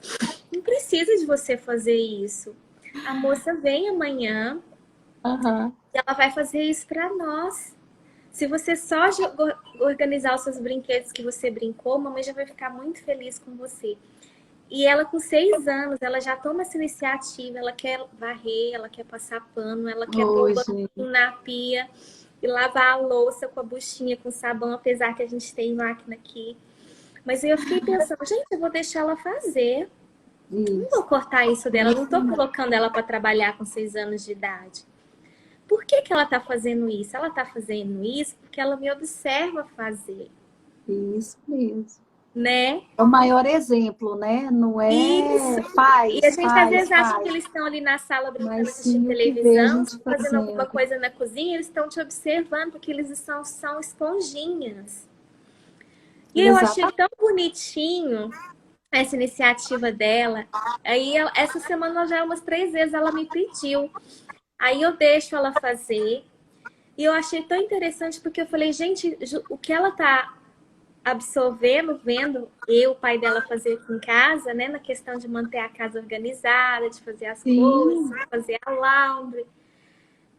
não precisa de você fazer isso. A moça vem amanhã Aham. e ela vai fazer isso para nós. Se você só organizar os seus brinquedos que você brincou, mamãe já vai ficar muito feliz com você. E ela, com 6 anos, ela já toma essa iniciativa. Ela quer varrer, ela quer passar pano, ela quer pôr o Oi, gente. banquinho na pia e lavar a louça com a buchinha, com sabão, apesar que a gente tem máquina aqui. Mas eu fiquei pensando, gente, eu vou deixar ela fazer. Não vou Isso. cortar isso dela. Eu não tô colocando ela para trabalhar com 6 anos de idade. Por que que ela tá fazendo isso? Ela tá fazendo isso porque ela me observa fazer, Isso mesmo. né? É o maior exemplo, né? Não Isso. é E a faz, gente às faz, vezes acha que faz. eles estão ali na sala brincando, Mas assistindo sim o que vê a televisão, gente fazendo alguma fazendo. coisa na cozinha, eles estão te observando porque eles são esponjinhas. E eu achei Exatamente. tão bonitinho essa iniciativa dela. Aí essa semana já umas 3 vezes ela me pediu. Aí eu deixo ela fazer. E eu achei tão interessante porque eu falei, gente, o que ela tá absorvendo, vendo eu, o pai dela, fazer aqui em casa, né? Na questão de manter a casa organizada, de fazer as coisas, Sim, fazer a laundry.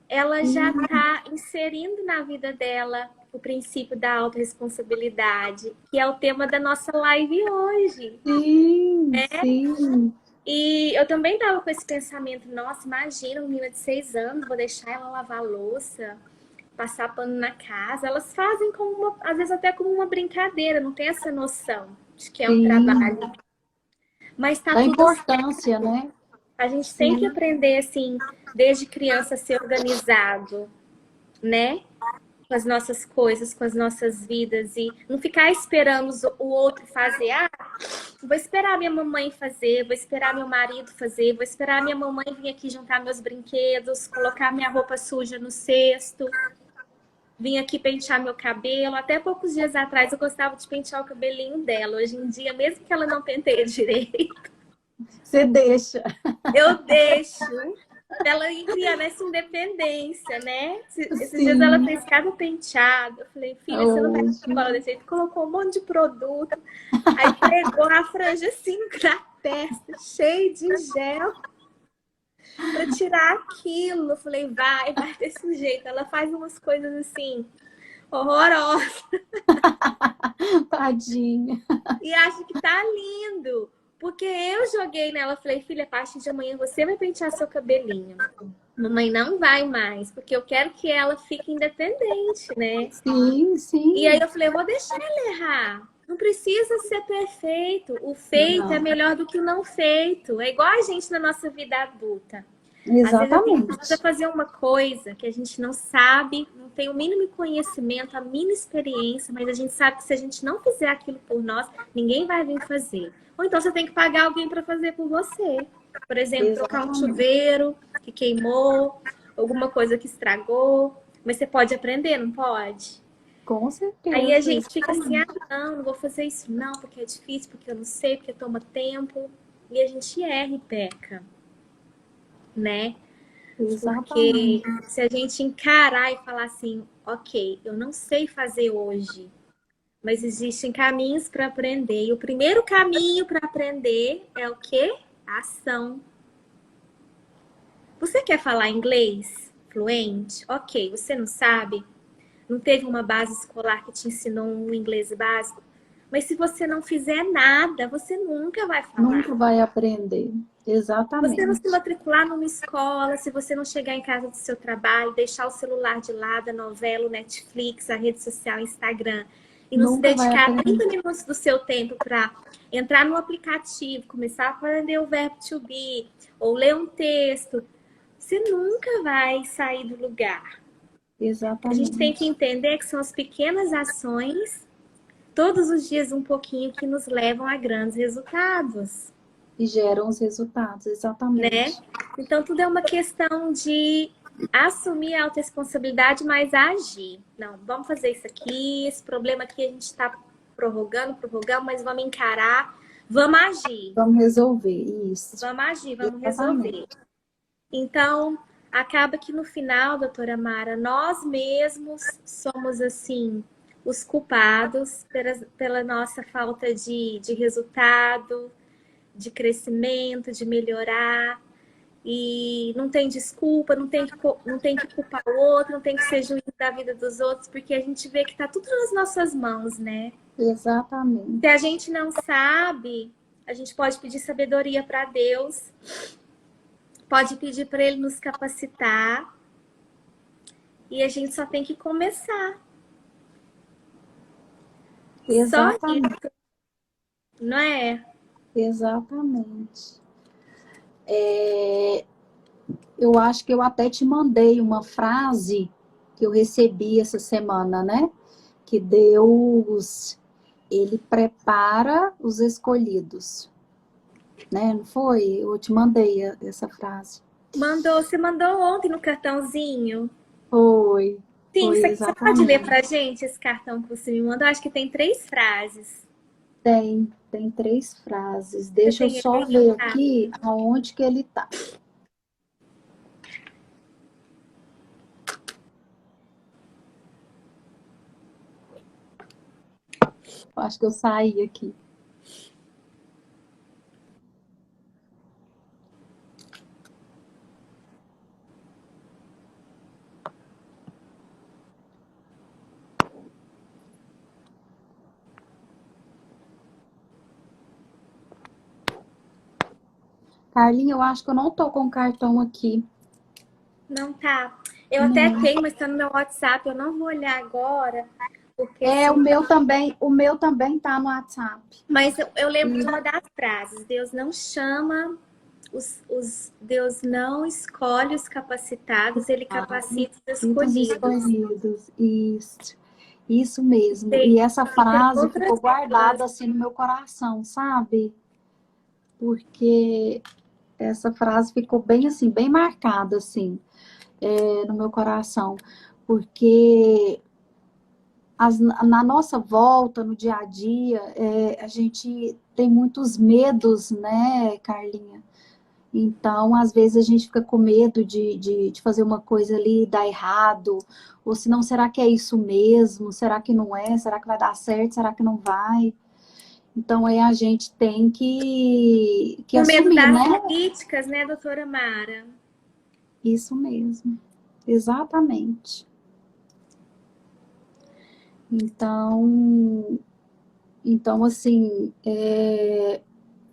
Ela já sim, está inserindo na vida dela o princípio da autorresponsabilidade, que é o tema da nossa live hoje. sim, sim. E eu também estava com esse pensamento, nossa, imagina uma menina de 6 anos, vou deixar ela lavar a louça, passar pano na casa. Elas fazem como às vezes até como uma brincadeira, não tem essa noção de que é um Sim. trabalho. Mas tá Da tudo importância, certo. né? A gente tem que Sim, aprender, assim, desde criança a ser organizado. né? Com as nossas coisas, com as nossas vidas e não ficar esperando o outro fazer. Ah, vou esperar minha mamãe fazer, vou esperar meu marido fazer, vou esperar minha mamãe vir aqui juntar meus brinquedos, colocar minha roupa suja no cesto, vir aqui pentear meu cabelo. Até poucos dias atrás eu gostava de pentear o cabelinho dela. Hoje em dia, mesmo que ela não penteie direito, Você deixa. eu deixo. Ela ir criando essa independência, né? Esses dias ela Sim. fez cada penteado. Eu falei, filha, você não vai Hoje. embora desse jeito. Colocou um monte de produto. Aí pegou a franja assim na testa, cheio de gel, pra tirar aquilo. Eu falei, vai desse jeito. Ela faz umas coisas assim, horrorosas. Tadinha. E acho que tá lindo. Porque eu joguei nela, falei, filha, a partir de amanhã você vai pentear seu cabelinho. Mamãe não vai mais, porque eu quero que ela fique independente, né? Sim, E aí sim. eu falei, eu vou deixar ela errar. Não precisa ser perfeito. O feito é Não. melhor do que o não feito. É igual a gente na nossa vida adulta. Às vezes a gente precisa Exatamente. fazer uma coisa que a gente não sabe, não tem o mínimo conhecimento, a mínima experiência, mas a gente sabe que se a gente não fizer aquilo por nós, ninguém vai vir fazer. Ou então você tem que pagar alguém para fazer por você. Por exemplo, trocar um Exatamente. chuveiro que queimou, alguma coisa que estragou. Mas você pode aprender, não pode? Com Aí a certeza. gente fica assim, ah, Exatamente. não vou fazer isso não, porque é difícil, porque eu não sei, porque toma tempo. E a gente erra e peca, né? Porque Exatamente. se a gente encarar e falar assim, ok, eu não sei fazer hoje, mas existem caminhos para aprender. E o primeiro caminho para aprender é o quê? A ação. Você quer falar inglês fluente? Ok, você não sabe? Não teve uma base escolar que te ensinou um inglês básico? Mas se você não fizer nada, você nunca vai falar. Nunca vai aprender. Você não se Exatamente. matricular numa escola, se você não chegar em casa do seu trabalho, deixar o celular de lado, a novela, o Netflix, a rede social, o Instagram, e não se Nunca vai dedicar 30 aprender. minutos do seu tempo para entrar no aplicativo, começar a aprender o verbo to be, ou ler um texto, você nunca vai sair do lugar. A gente tem que Exatamente. entender que são as pequenas ações, todos os dias um pouquinho, que nos levam a grandes resultados, E geram os resultados. né? Exatamente. Então, tudo é uma questão de assumir a autorresponsabilidade, mas agir. Não, vamos fazer isso aqui, esse problema aqui a gente está prorrogando, mas vamos encarar, vamos agir. Vamos resolver isso. Vamos agir, vamos resolver. Exatamente. Então, acaba que no final, doutora Mara, nós mesmos somos, assim, os culpados pela nossa falta de resultado, de crescimento, de melhorar. E não tem desculpa, não tem que culpar o outro, não tem que ser juiz da vida dos outros, porque a gente vê que tá tudo nas nossas mãos, né? Se a Exatamente. gente não sabe, a gente pode pedir sabedoria para Deus, pode pedir para Ele nos capacitar, e a gente só tem que começar. Só Exatamente. isso, não é? Exatamente. Eu acho que eu até te mandei uma frase que eu recebi essa semana, né? Que Deus, ele prepara os escolhidos, né? Não foi? Eu te mandei essa frase. Você mandou ontem no cartãozinho? Foi, Sim, foi você pode ler exatamente. pra gente esse cartão que você me mandou? Acho que tem 3 frases. Tem 3 frases. Você Deixa eu tem só aí? ver Ah, aqui aonde que ele tá. Eu acho que eu saí aqui. Carlinha, eu acho que eu não tô com o cartão aqui. não tá. Eu até Não. tenho, mas tá no meu WhatsApp. Eu não vou olhar agora, porque É, senão. o meu também tá no WhatsApp. Mas eu lembro de E uma das frases: Deus não chama Deus não escolhe os capacitados, Ele capacita os Muitos escolhidos. escolhidos, isso mesmo. Tem, E essa e tem frase outras ficou guardada assim no meu coração, sabe? Porque essa frase ficou bem assim, bem marcada assim, no meu coração. Porque na nossa volta, no dia a dia, a gente tem muitos medos, né, Carlinha? Então, às vezes a gente fica com medo de fazer uma coisa ali e dar errado, ou se não, será que é isso mesmo? Será que não é? Será que vai dar certo? Será que não vai? Então, aí a gente tem que com medo assumir, das né? críticas, né, doutora Mara? Isso mesmo, exatamente. Então assim,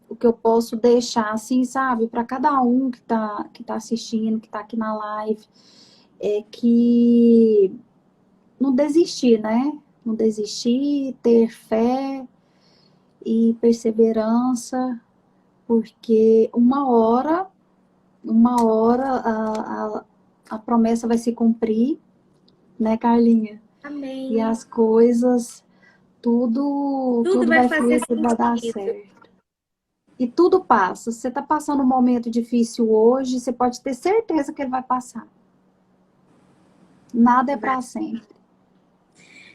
o que eu posso deixar, assim, sabe, para cada um que tá assistindo, que tá aqui na live, é que não desistir, né? Não desistir, ter fé e perseverança, porque uma hora a promessa vai se cumprir, né, Carlinha? E Amém. as coisas, tudo, Tudo tudo vai vai fazer fluir, tudo vai dar sentido. certo. E tudo passa. Se você está passando um momento difícil hoje, você pode ter certeza que ele vai passar. Nada é para sempre.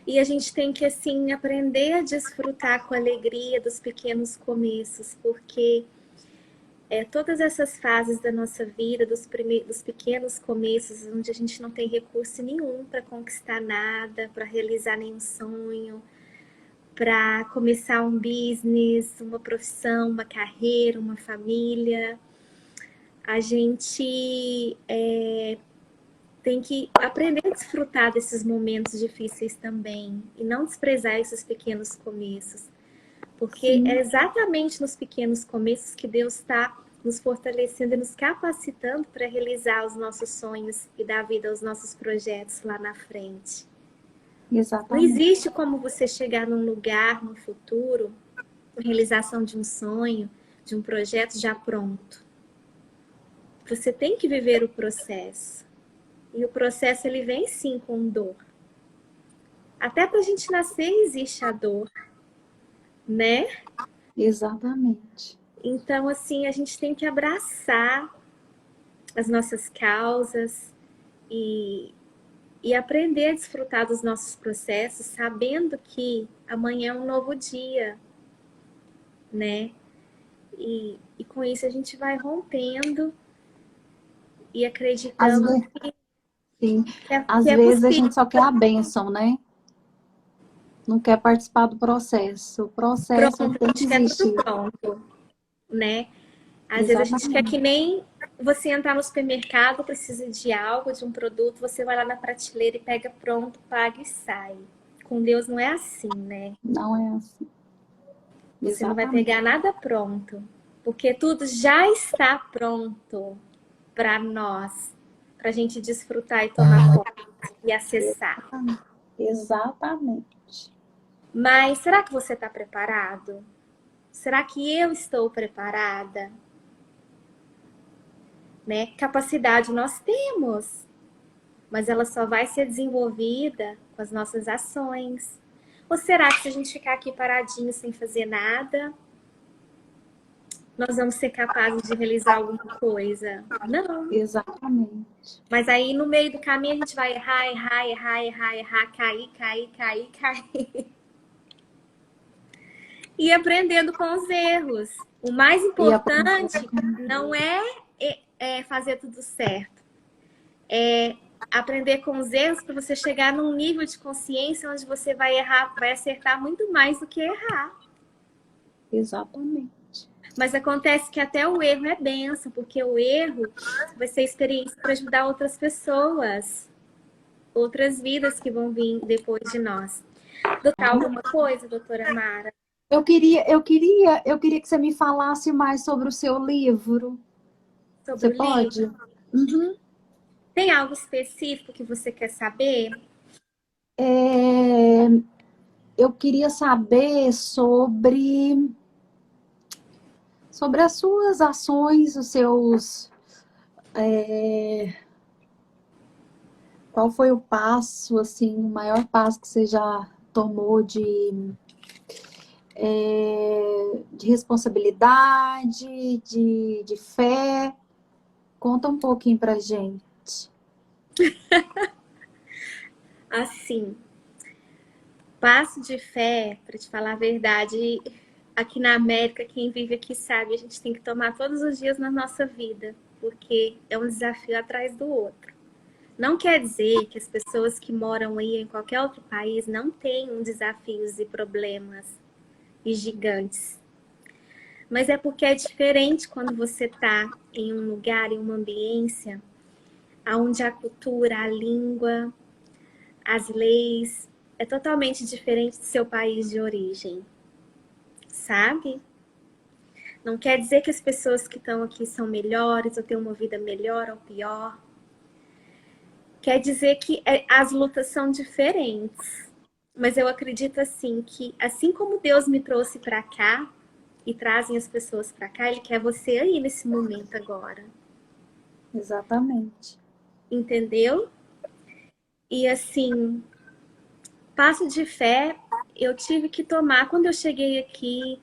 E a gente tem que, assim, aprender a desfrutar com alegria dos pequenos começos, porque todas essas fases da nossa vida, dos pequenos começos, onde a gente não tem recurso nenhum para conquistar nada, para realizar nenhum sonho, para começar um business, uma profissão, uma carreira, uma família, a gente tem que aprender a desfrutar desses momentos difíceis também e não desprezar esses pequenos começos, porque Sim, é exatamente nos pequenos começos que Deus está nos fortalecendo e nos capacitando para realizar os nossos sonhos e dar vida aos nossos projetos lá na frente. Não exatamente. existe como você chegar num lugar no futuro, a realização de um sonho, de um projeto já pronto. Você tem que viver o processo. E o processo ele vem sim com dor. Até para a gente nascer existe a dor, né? Exatamente. Então, assim, a gente tem que abraçar as nossas causas e aprender a desfrutar dos nossos processos, sabendo que amanhã é um novo dia, né? E com isso a gente vai rompendo e Às acreditando vezes, sim, que às é vezes a possível. gente só quer a bênção, né? Não quer participar do processo. O processo ele Pronto, a tem que gente quer tudo existir. pronto, né? Às vezes a gente quer que Exatamente. nem você entrar no supermercado, precisa de algo, de um produto, você vai lá na prateleira e pega pronto, paga e sai. Com Deus não é assim, né? Não é assim. Você não vai Exatamente. pegar nada pronto, porque tudo já está pronto para nós, para a gente desfrutar e tomar posse e acessar. Exatamente. Mas será que você está preparado? Será que eu estou preparada? Né? Capacidade nós temos, mas ela só vai ser desenvolvida com as nossas ações. Ou será que se a gente ficar aqui paradinho sem fazer nada, nós vamos ser capazes de realizar alguma coisa? Não. Exatamente. Mas aí no meio do caminho a gente vai errar, cair, cair, cair, cair. E aprendendo com os erros. O mais E aprender. importante não é fazer tudo certo. É aprender com os erros para você chegar num nível de consciência onde você vai errar, vai acertar muito mais do que errar. Exatamente. Mas acontece que até o erro é benção, porque o erro vai ser experiência para ajudar outras pessoas, outras vidas que vão vir depois de nós. Doutor, alguma coisa, doutora Mara? Eu queria que você me falasse mais sobre o seu livro. Sobre Você o livro? pode? Uhum. Tem algo específico que você quer saber? Eu queria saber sobre as suas ações, os seus... qual foi o passo, assim, o maior passo que você já tomou de responsabilidade, de fé? Conta um pouquinho pra gente. Assim, passo de fé, para te falar a verdade, aqui na América, quem vive aqui sabe, a gente tem que tomar todos os dias na nossa vida, porque é um desafio atrás do outro. Não quer dizer que as pessoas que moram aí em qualquer outro país não tenham desafios e problemas e gigantes. Mas é porque é diferente quando você está em um lugar, em uma ambiência, onde a cultura, a língua, as leis é totalmente diferente do seu país de origem, sabe? Não quer dizer que as pessoas que estão aqui são melhores ou têm uma vida melhor ou pior. Quer dizer que as lutas são diferentes. Mas eu acredito assim que assim como Deus me trouxe para cá e trazem as pessoas para cá, Ele quer você aí nesse momento agora. Exatamente. Entendeu? E assim, passo de fé eu tive que tomar quando eu cheguei aqui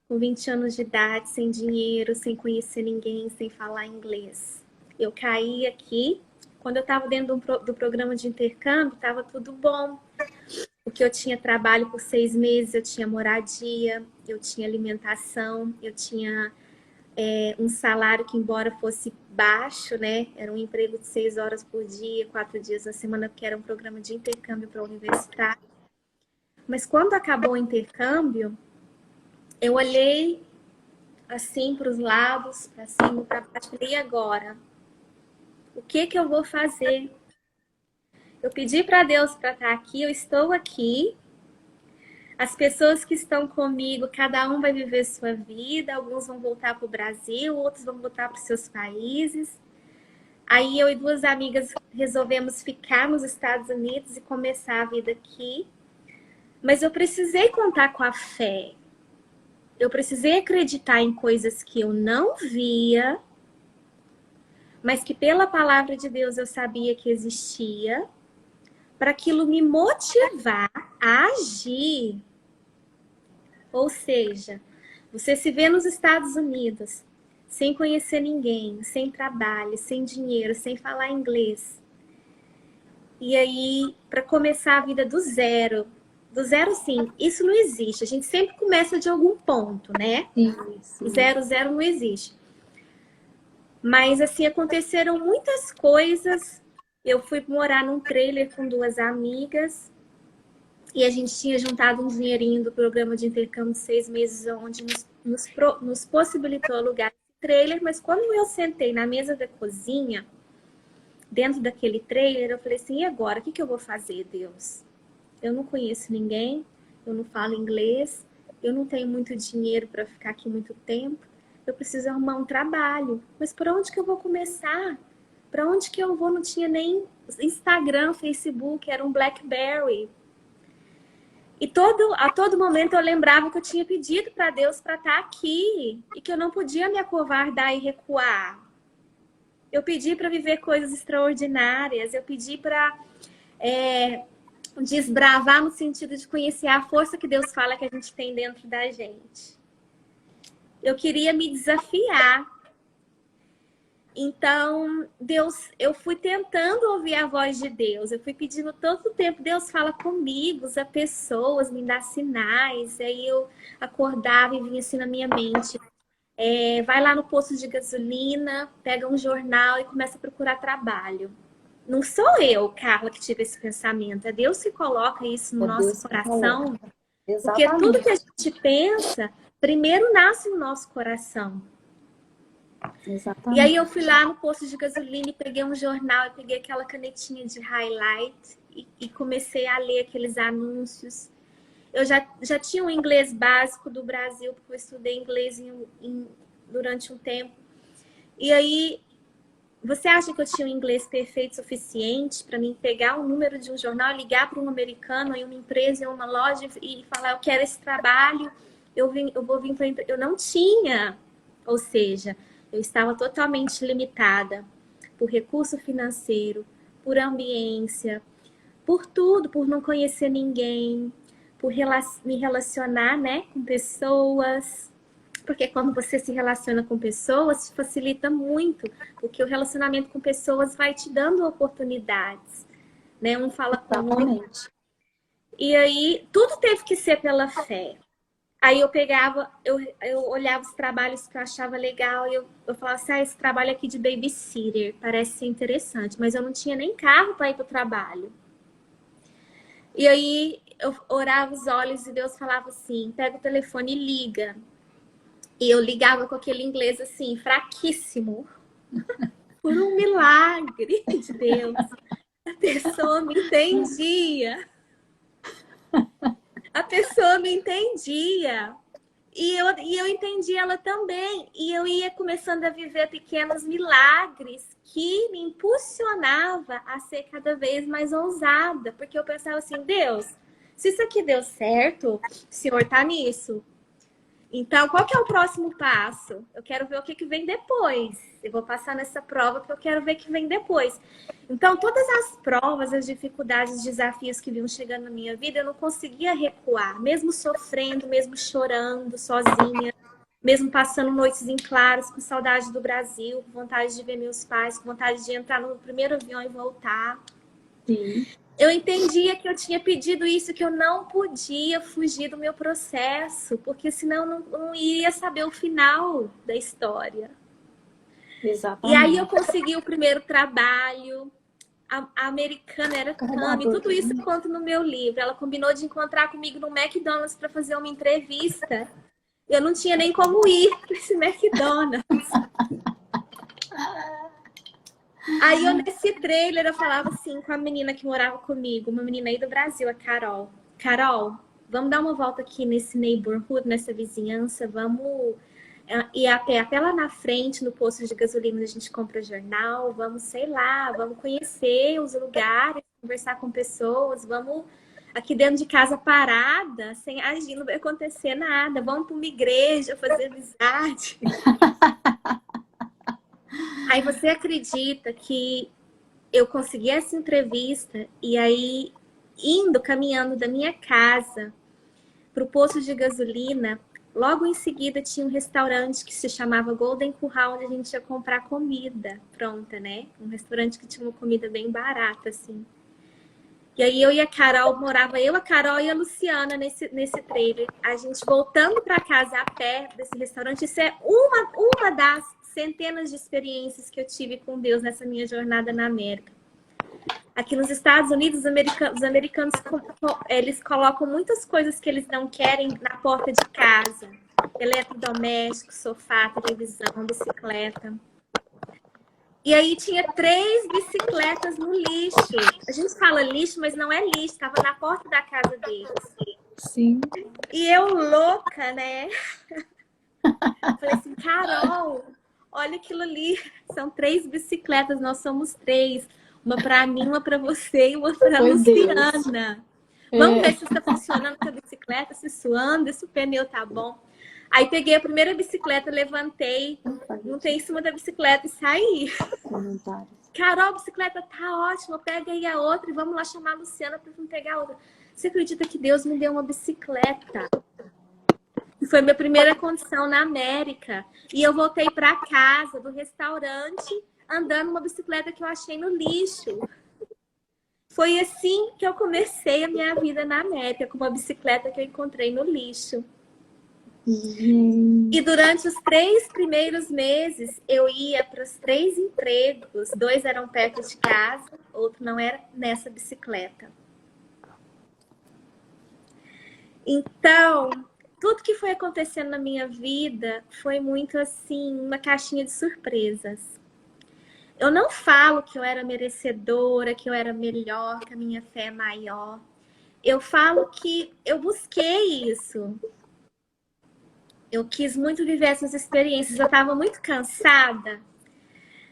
com 20 anos de idade, sem dinheiro, sem conhecer ninguém, sem falar inglês. Eu caí aqui, quando eu estava dentro do programa de intercâmbio, estava tudo bom. Porque eu tinha trabalho por 6 meses, eu tinha moradia, eu tinha alimentação, eu tinha um salário que, embora fosse baixo, né? Era um emprego de 6 horas por dia, 4 dias na semana, porque era um programa de intercâmbio para a universidade. Mas quando acabou o intercâmbio, eu olhei assim para os lados, para cima, para baixo, e agora? O que que eu vou fazer? Eu pedi para Deus para estar aqui, eu estou aqui. As pessoas que estão comigo, cada um vai viver sua vida, alguns vão voltar para o Brasil, outros vão voltar para os seus países. Aí eu e 2 amigas resolvemos ficar nos Estados Unidos e começar a vida aqui. Mas eu precisei contar com a fé. Eu precisei acreditar em coisas que eu não via, mas que pela palavra de Deus eu sabia que existia, para aquilo me motivar a agir. Ou seja, você se vê nos Estados Unidos, sem conhecer ninguém, sem trabalho, sem dinheiro, sem falar inglês. E aí, para começar a vida do zero sim, isso não existe. A gente sempre começa de algum ponto, né? Sim. Zero não existe. Mas assim, aconteceram muitas coisas. Eu fui morar num trailer com 2 amigas. E a gente tinha juntado um dinheirinho do programa de intercâmbio de 6 meses, onde nos possibilitou alugar esse trailer. Mas quando eu sentei na mesa da cozinha, dentro daquele trailer, eu falei assim, e agora? O que eu vou fazer, Deus? Eu não conheço ninguém, eu não falo inglês, eu não tenho muito dinheiro para ficar aqui muito tempo, eu preciso arrumar um trabalho. Mas por onde que eu vou começar? Para onde que eu vou? Não tinha nem Instagram, Facebook, era um BlackBerry. E a todo momento eu lembrava que eu tinha pedido para Deus para estar aqui e que eu não podia me acovardar e recuar. Eu pedi para viver coisas extraordinárias, eu pedi para desbravar no sentido de conhecer a força que Deus fala que a gente tem dentro da gente. Eu queria me desafiar. Então, eu fui tentando ouvir a voz de Deus. Eu fui pedindo todo o tempo, Deus fala comigo, usa pessoas, me dá sinais. Aí eu acordava e vinha assim na minha mente. Vai lá no posto de gasolina, pega um jornal e começa a procurar trabalho. Não sou eu, Carla, que tive esse pensamento. É Deus que coloca isso no nosso coração. Porque tudo que a gente pensa, primeiro nasce no nosso coração. Exatamente. E aí eu fui lá no posto de gasolina e peguei um jornal e peguei aquela canetinha de highlight e comecei a ler aqueles anúncios. Eu já tinha um inglês básico do Brasil, porque eu estudei inglês durante um tempo. E aí, você acha que eu tinha um inglês perfeito suficiente para mim pegar o número de um jornal, ligar para um americano em uma empresa, em uma loja e falar, eu quero esse trabalho, eu vou vir para a empresa? Eu não tinha. Ou seja, eu estava totalmente limitada por recurso financeiro, por ambiência, por tudo, por não conhecer ninguém, por me relacionar, né, com pessoas. Porque quando você se relaciona com pessoas, facilita muito, porque o relacionamento com pessoas vai te dando oportunidades, né? Um fala com o outro. Exatamente. E aí, tudo teve que ser pela fé. Aí eu pegava, eu olhava os trabalhos que eu achava legal e eu falava assim, esse trabalho aqui de babysitter parece ser interessante, mas eu não tinha nem carro para ir para o trabalho. E aí eu orava os olhos e Deus falava assim, pega o telefone e liga. E eu ligava com aquele inglês assim, fraquíssimo. Por um milagre de Deus, a pessoa me entendia. A pessoa me entendia. E eu entendi ela também. E eu ia começando a viver pequenos milagres que me impulsionava a ser cada vez mais ousada. Porque eu pensava assim, Deus, se isso aqui deu certo, o Senhor tá nisso. Então, qual que é o próximo passo? Eu quero ver o que vem depois. Eu vou passar nessa prova porque eu quero ver o que vem depois. Então, todas as provas, as dificuldades, os desafios que vinham chegando na minha vida, eu não conseguia recuar. Mesmo sofrendo, mesmo chorando, sozinha. Mesmo passando noites em claros, com saudade do Brasil, com vontade de ver meus pais, com vontade de entrar no primeiro avião e voltar. Sim. Eu entendia que eu tinha pedido isso, que eu não podia fugir do meu processo, porque senão não ia saber o final da história. E aí eu Exatamente. consegui o primeiro trabalho, a americana era Cami, tudo isso eu conto no meu livro. Ela combinou de encontrar comigo no McDonald's para fazer uma entrevista. Eu não tinha nem como ir para esse McDonald's. Aí eu, nesse trailer, eu falava assim com a menina que morava comigo, uma menina aí do Brasil, a Carol. Carol, vamos dar uma volta aqui nesse neighborhood, nessa vizinhança, vamos ir a pé até lá na frente, no posto de gasolina, a gente compra jornal, vamos, sei lá, vamos conhecer os lugares, conversar com pessoas, vamos aqui dentro de casa parada, sem agir, não vai acontecer nada, vamos para uma igreja fazer amizade. Aí você acredita que eu consegui essa entrevista e aí, caminhando da minha casa para o posto de gasolina, logo em seguida tinha um restaurante que se chamava Golden Curral, onde a gente ia comprar comida pronta, né? Um restaurante que tinha uma comida bem barata, assim. E aí eu e a Carol, morava eu, a Carol e a Luciana nesse trailer. A gente voltando para casa a pé desse restaurante. Isso é uma das centenas de experiências que eu tive com Deus nessa minha jornada na América. Aqui nos Estados Unidos, os americanos eles colocam muitas coisas que eles não querem na porta de casa. Eletrodoméstico, sofá, televisão, bicicleta. E aí tinha 3 bicicletas no lixo. A gente fala lixo, mas não é lixo. Estava na porta da casa deles. Sim. E eu louca, né? Falei assim, Carol, olha aquilo ali. São 3 bicicletas, nós somos 3. Uma para mim, uma para você e uma para Luciana. Vamos ver se está funcionando com a bicicleta, se suando, se o pneu tá bom. Aí peguei a primeira bicicleta, levantei, montei em cima da bicicleta e saí. Carol, a bicicleta tá ótima, pega aí a outra e vamos lá chamar a Luciana para pegar a outra. Você acredita que Deus me deu uma bicicleta? Foi minha primeira condição na América. E eu voltei para casa do restaurante andando uma bicicleta que eu achei no lixo. Foi assim que eu comecei a minha vida na América, com uma bicicleta que eu encontrei no lixo. E durante os 3 primeiros meses, eu ia para os 3 empregos. 2 eram perto de casa, outro não era, nessa bicicleta. Então, tudo que foi acontecendo na minha vida foi muito assim, uma caixinha de surpresas. Eu não falo que eu era merecedora, que eu era melhor, que a minha fé é maior. Eu falo que eu busquei isso. Eu quis muito viver essas experiências. Eu estava muito cansada,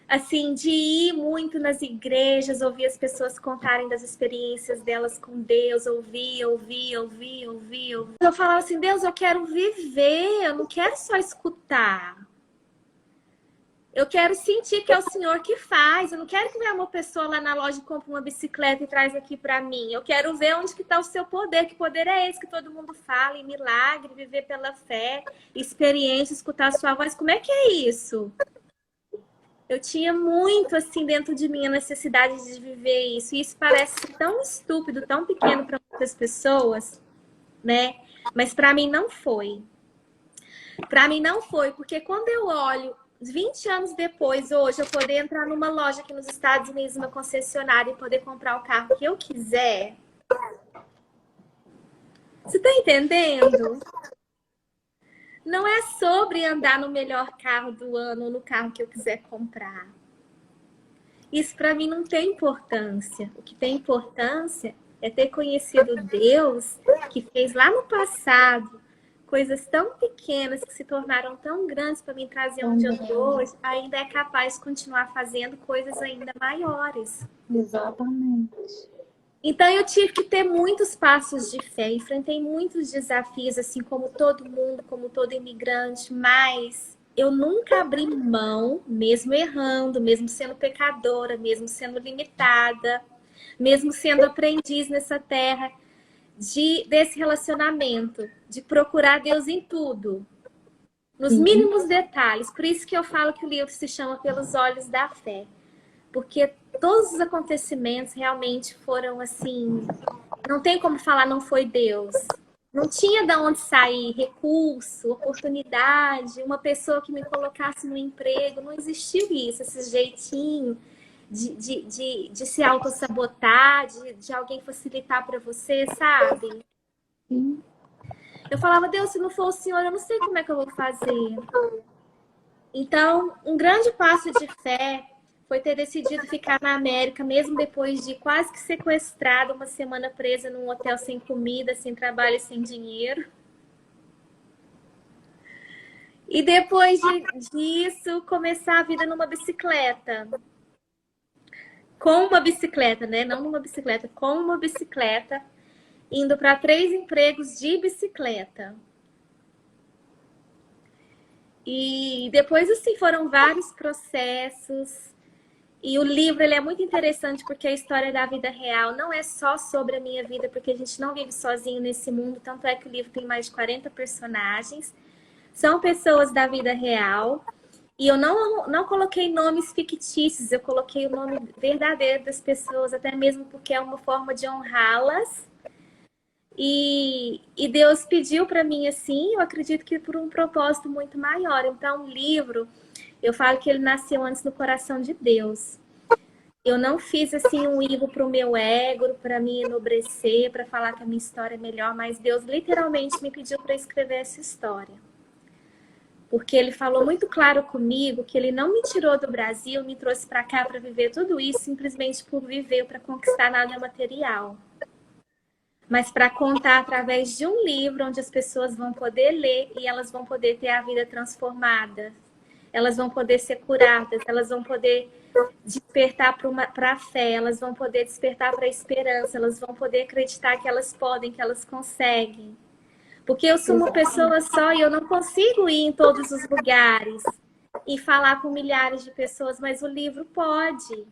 assim, de ir muito nas igrejas, ouvir as pessoas contarem das experiências delas com Deus, ouvir. Eu falava assim, Deus, eu quero viver, eu não quero só escutar. Eu quero sentir que é o Senhor que faz. Eu não quero que venha uma pessoa lá na loja e compre uma bicicleta e traz aqui para mim. Eu quero ver onde que está o seu poder. Que poder é esse que todo mundo fala? Em milagre, viver pela fé, experiência, escutar a sua voz. Como é que é isso? Eu tinha muito, assim, dentro de mim a necessidade de viver isso. E isso parece tão estúpido, tão pequeno para muitas pessoas, né? Mas para mim não foi. Para mim não foi, porque quando eu olho 20 anos depois, hoje, eu poder entrar numa loja aqui nos Estados Unidos, uma concessionária, e poder comprar o carro que eu quiser. Você tá entendendo? Não é sobre andar no melhor carro do ano ou no carro que eu quiser comprar. Isso para mim não tem importância. O que tem importância é ter conhecido Deus que fez lá no passado coisas tão pequenas que se tornaram tão grandes para me trazer onde eu estou hoje, ainda é capaz de continuar fazendo coisas ainda maiores. Exatamente. Então eu tive que ter muitos passos de fé, enfrentei muitos desafios, assim como todo mundo, como todo imigrante, mas eu nunca abri mão, mesmo errando, mesmo sendo pecadora, mesmo sendo limitada, mesmo sendo aprendiz nessa terra, desse relacionamento, de procurar Deus em tudo, nos mínimos detalhes. Por isso que eu falo que o livro se chama Pelos Olhos da Fé. Porque todos os acontecimentos realmente foram assim... Não tem como falar não foi Deus. Não tinha de onde sair recurso, oportunidade, uma pessoa que me colocasse no emprego. Não existiu isso, esse jeitinho de se autossabotar, de alguém facilitar para você, sabe? Sim. Eu falava, Deus, se não for o Senhor, eu não sei como é que eu vou fazer. Então, um grande passo de fé foi ter decidido ficar na América, mesmo depois de quase que sequestrada, uma semana presa num hotel sem comida, sem trabalho e sem dinheiro. E depois disso, começar a vida numa bicicleta. Com uma bicicleta, né? Não numa bicicleta, com uma bicicleta, indo para 3 empregos de bicicleta. E depois, assim, foram vários processos. E o livro, ele é muito interessante porque a história da vida real não é só sobre a minha vida, porque a gente não vive sozinho nesse mundo. Tanto é que o livro tem mais de 40 personagens. São pessoas da vida real. E eu não coloquei nomes fictícios, eu coloquei o nome verdadeiro das pessoas, até mesmo porque é uma forma de honrá-las. E Deus pediu para mim assim, eu acredito que por um propósito muito maior. Então, o livro, eu falo que ele nasceu antes no coração de Deus. Eu não fiz assim um livro para o meu ego, para me enobrecer, para falar que a minha história é melhor, mas Deus literalmente me pediu para escrever essa história. Porque ele falou muito claro comigo que ele não me tirou do Brasil, me trouxe para cá para viver tudo isso simplesmente por viver, para conquistar nada material. Mas para contar através de um livro onde as pessoas vão poder ler e elas vão poder ter a vida transformada. Elas vão poder ser curadas, elas vão poder despertar para a fé, elas vão poder despertar para a esperança, elas vão poder acreditar que elas podem, que elas conseguem. Porque eu sou uma pessoa só e eu não consigo ir em todos os lugares e falar com milhares de pessoas, mas o livro pode,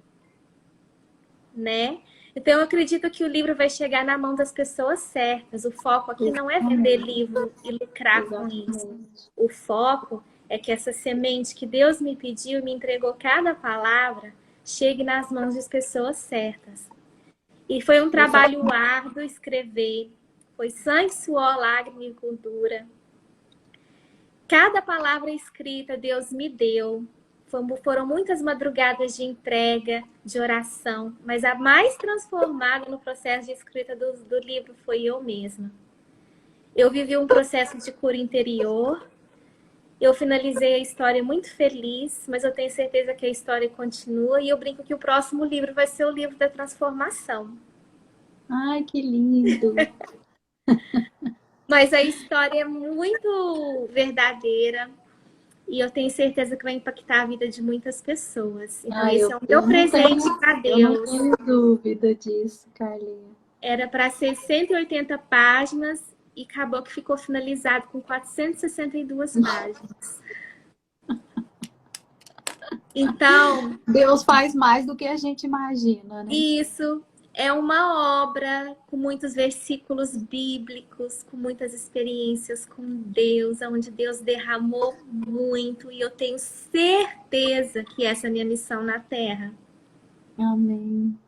né? Então, eu acredito que o livro vai chegar na mão das pessoas certas. O foco aqui não é vender livro e lucrar com isso. O foco é que essa semente que Deus me pediu e me entregou cada palavra chegue nas mãos das pessoas certas. E foi um trabalho árduo escrever. Foi sangue, suor, lágrima e gordura. Cada palavra escrita Deus me deu. Foram muitas madrugadas de entrega, de oração, mas a mais transformada no processo de escrita do livro foi eu mesma. Eu vivi um processo de cura interior, eu finalizei a história muito feliz, mas eu tenho certeza que a história continua e eu brinco que o próximo livro vai ser o livro da transformação. Ai, que lindo! Mas a história é muito verdadeira. E eu tenho certeza que vai impactar a vida de muitas pessoas. Então, esse é o meu presente para Deus. Eu não tenho dúvida disso, Carlinha. Era para ser 180 páginas e acabou que ficou finalizado com 462 páginas. Então, Deus faz mais do que a gente imagina, né? isso é uma obra com muitos versículos bíblicos, com muitas experiências com Deus, onde Deus derramou muito, e eu tenho certeza que essa é a minha missão na Terra, Amém.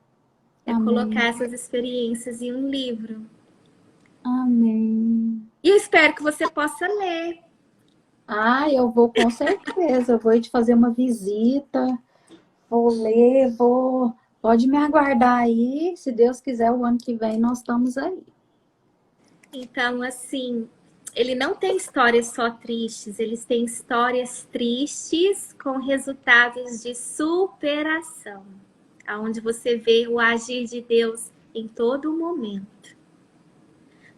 é colocar Amém. essas experiências em um livro. Amém. E eu espero que você possa ler. Ah, eu vou com certeza. Eu vou te fazer uma visita, vou ler, vou. Pode me aguardar aí. Se Deus quiser, o ano que vem nós estamos aí. Então, assim, ele não tem histórias só tristes, eles têm histórias tristes com resultados de superação, aonde você vê o agir de Deus em todo momento.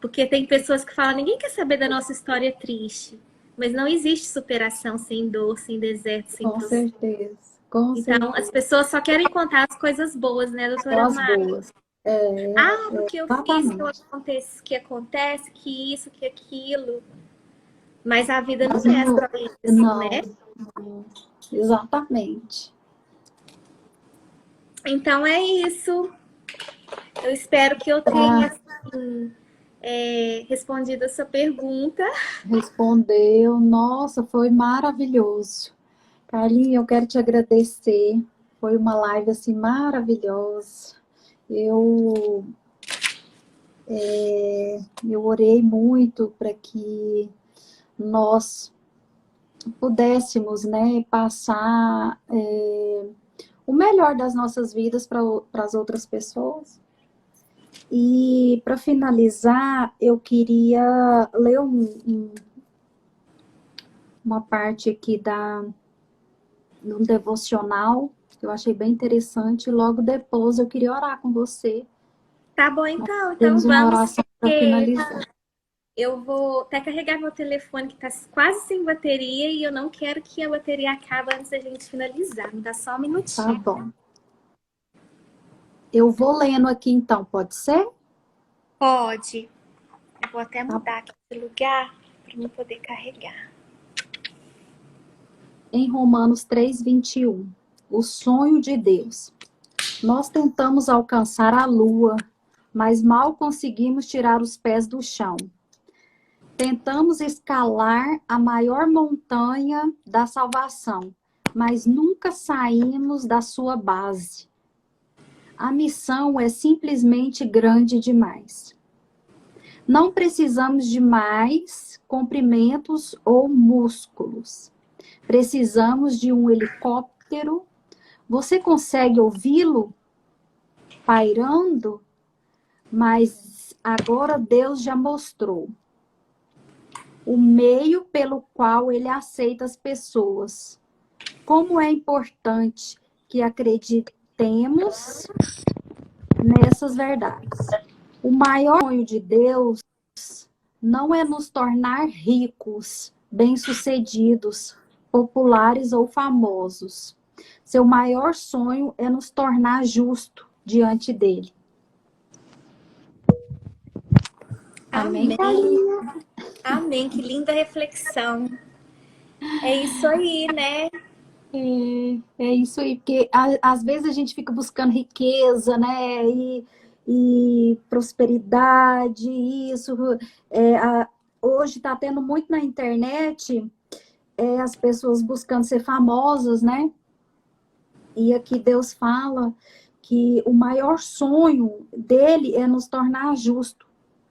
Porque tem pessoas que falam, ninguém quer saber da nossa história triste, mas não existe superação sem dor, sem deserto, sem Com processo. certeza. Com Então, as certeza. pessoas só querem contar as coisas boas, né, doutora As Mara? boas. É, Ah, porque eu fiz, exatamente. que acontece, que isso, que aquilo. Mas a vida Mas não é não, só isso, né? não, não. Exatamente. Então é isso. Eu espero que eu tenha Para assim, respondido a sua pergunta. responder, nossa, foi maravilhoso. Carlinhos, eu quero te agradecer. Foi uma live assim maravilhosa. Eu, eu orei muito para que nós pudéssemos, né, passar o melhor das nossas vidas para as outras pessoas. E para finalizar, eu queria ler uma parte aqui de um devocional que eu achei bem interessante. Logo depois eu queria orar com você. Tá bom, então. Temos Então uma vamos, oração para porque finalizar. eu vou até carregar meu telefone que tá quase sem bateria e eu não quero que a bateria acabe antes da gente finalizar. Me dá só um Tá minutinho. bom. Eu vou lendo aqui então, pode ser? Pode. Eu vou até Tá. mudar aqui de lugar para eu poder carregar. Em Romanos 3:21, o sonho de Deus. Nós tentamos alcançar a lua, mas mal conseguimos tirar os pés do chão. Tentamos escalar a maior montanha da salvação, mas nunca saímos da sua base. A missão é simplesmente grande demais. Não precisamos de mais comprimentos ou músculos. Precisamos de um helicóptero. Você consegue ouvi-lo pairando? Mas agora Deus já mostrou o meio pelo qual ele aceita as pessoas. Como é importante que acreditemos nessas verdades. O maior sonho de Deus não é nos tornar ricos, bem-sucedidos, populares ou famosos. Seu maior sonho é nos tornar justo diante dele. Amém, Amém. Carlinha? Amém. Que linda reflexão. É isso aí, né? É isso aí, porque às vezes a gente fica buscando riqueza, né? E prosperidade, isso. Hoje está tendo muito na internet as pessoas buscando ser famosas, né? E aqui Deus fala que o maior sonho dele é nos tornar justo,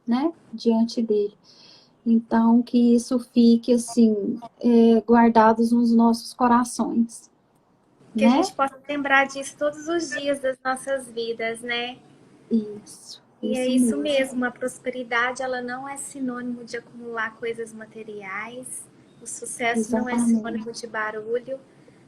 né? Diante dele. Então, que isso fique, assim, guardados nos nossos corações, Que a né? gente possa lembrar disso todos os dias das nossas vidas, né? E é Isso isso mesmo. mesmo, a prosperidade ela não é sinônimo de acumular coisas materiais, o sucesso não é Exatamente. sinônimo de barulho,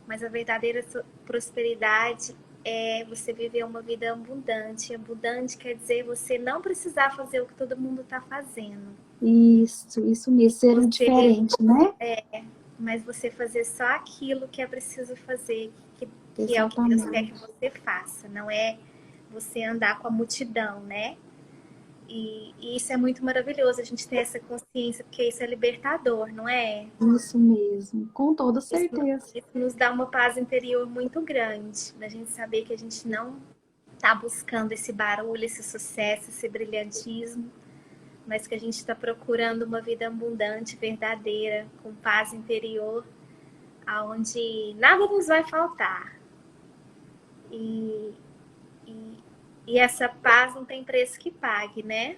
mas a verdadeira prosperidade é você viver uma vida abundante. Abundante quer dizer você não precisar fazer o que todo mundo está fazendo. Isso mesmo. Ser Você, diferente, né? mas você fazer só aquilo que é preciso fazer, que é o que Deus quer que Exatamente. você faça, não é você andar com a multidão, né? E isso é muito maravilhoso, a gente ter essa consciência, porque isso é libertador, não é? Isso mesmo, com toda Isso, certeza. isso nos dá uma paz interior muito grande, da gente saber que a gente não está buscando esse barulho, esse sucesso, esse brilhantismo, mas que a gente está procurando uma vida abundante, verdadeira, com paz interior, aonde nada nos vai faltar. E, e, e essa paz não tem preço que pague, né?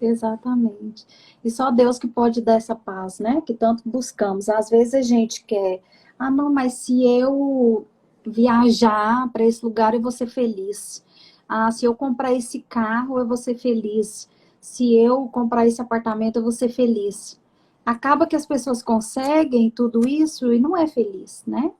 Exatamente. E só Deus que pode dar essa paz, né? Que tanto buscamos. Às vezes a gente quer, ah, não, mas se eu viajar para esse lugar eu vou ser feliz. Ah, se eu comprar esse carro eu vou ser feliz. Se eu comprar esse apartamento eu vou ser feliz. Acaba que as pessoas conseguem tudo isso e não é feliz, né?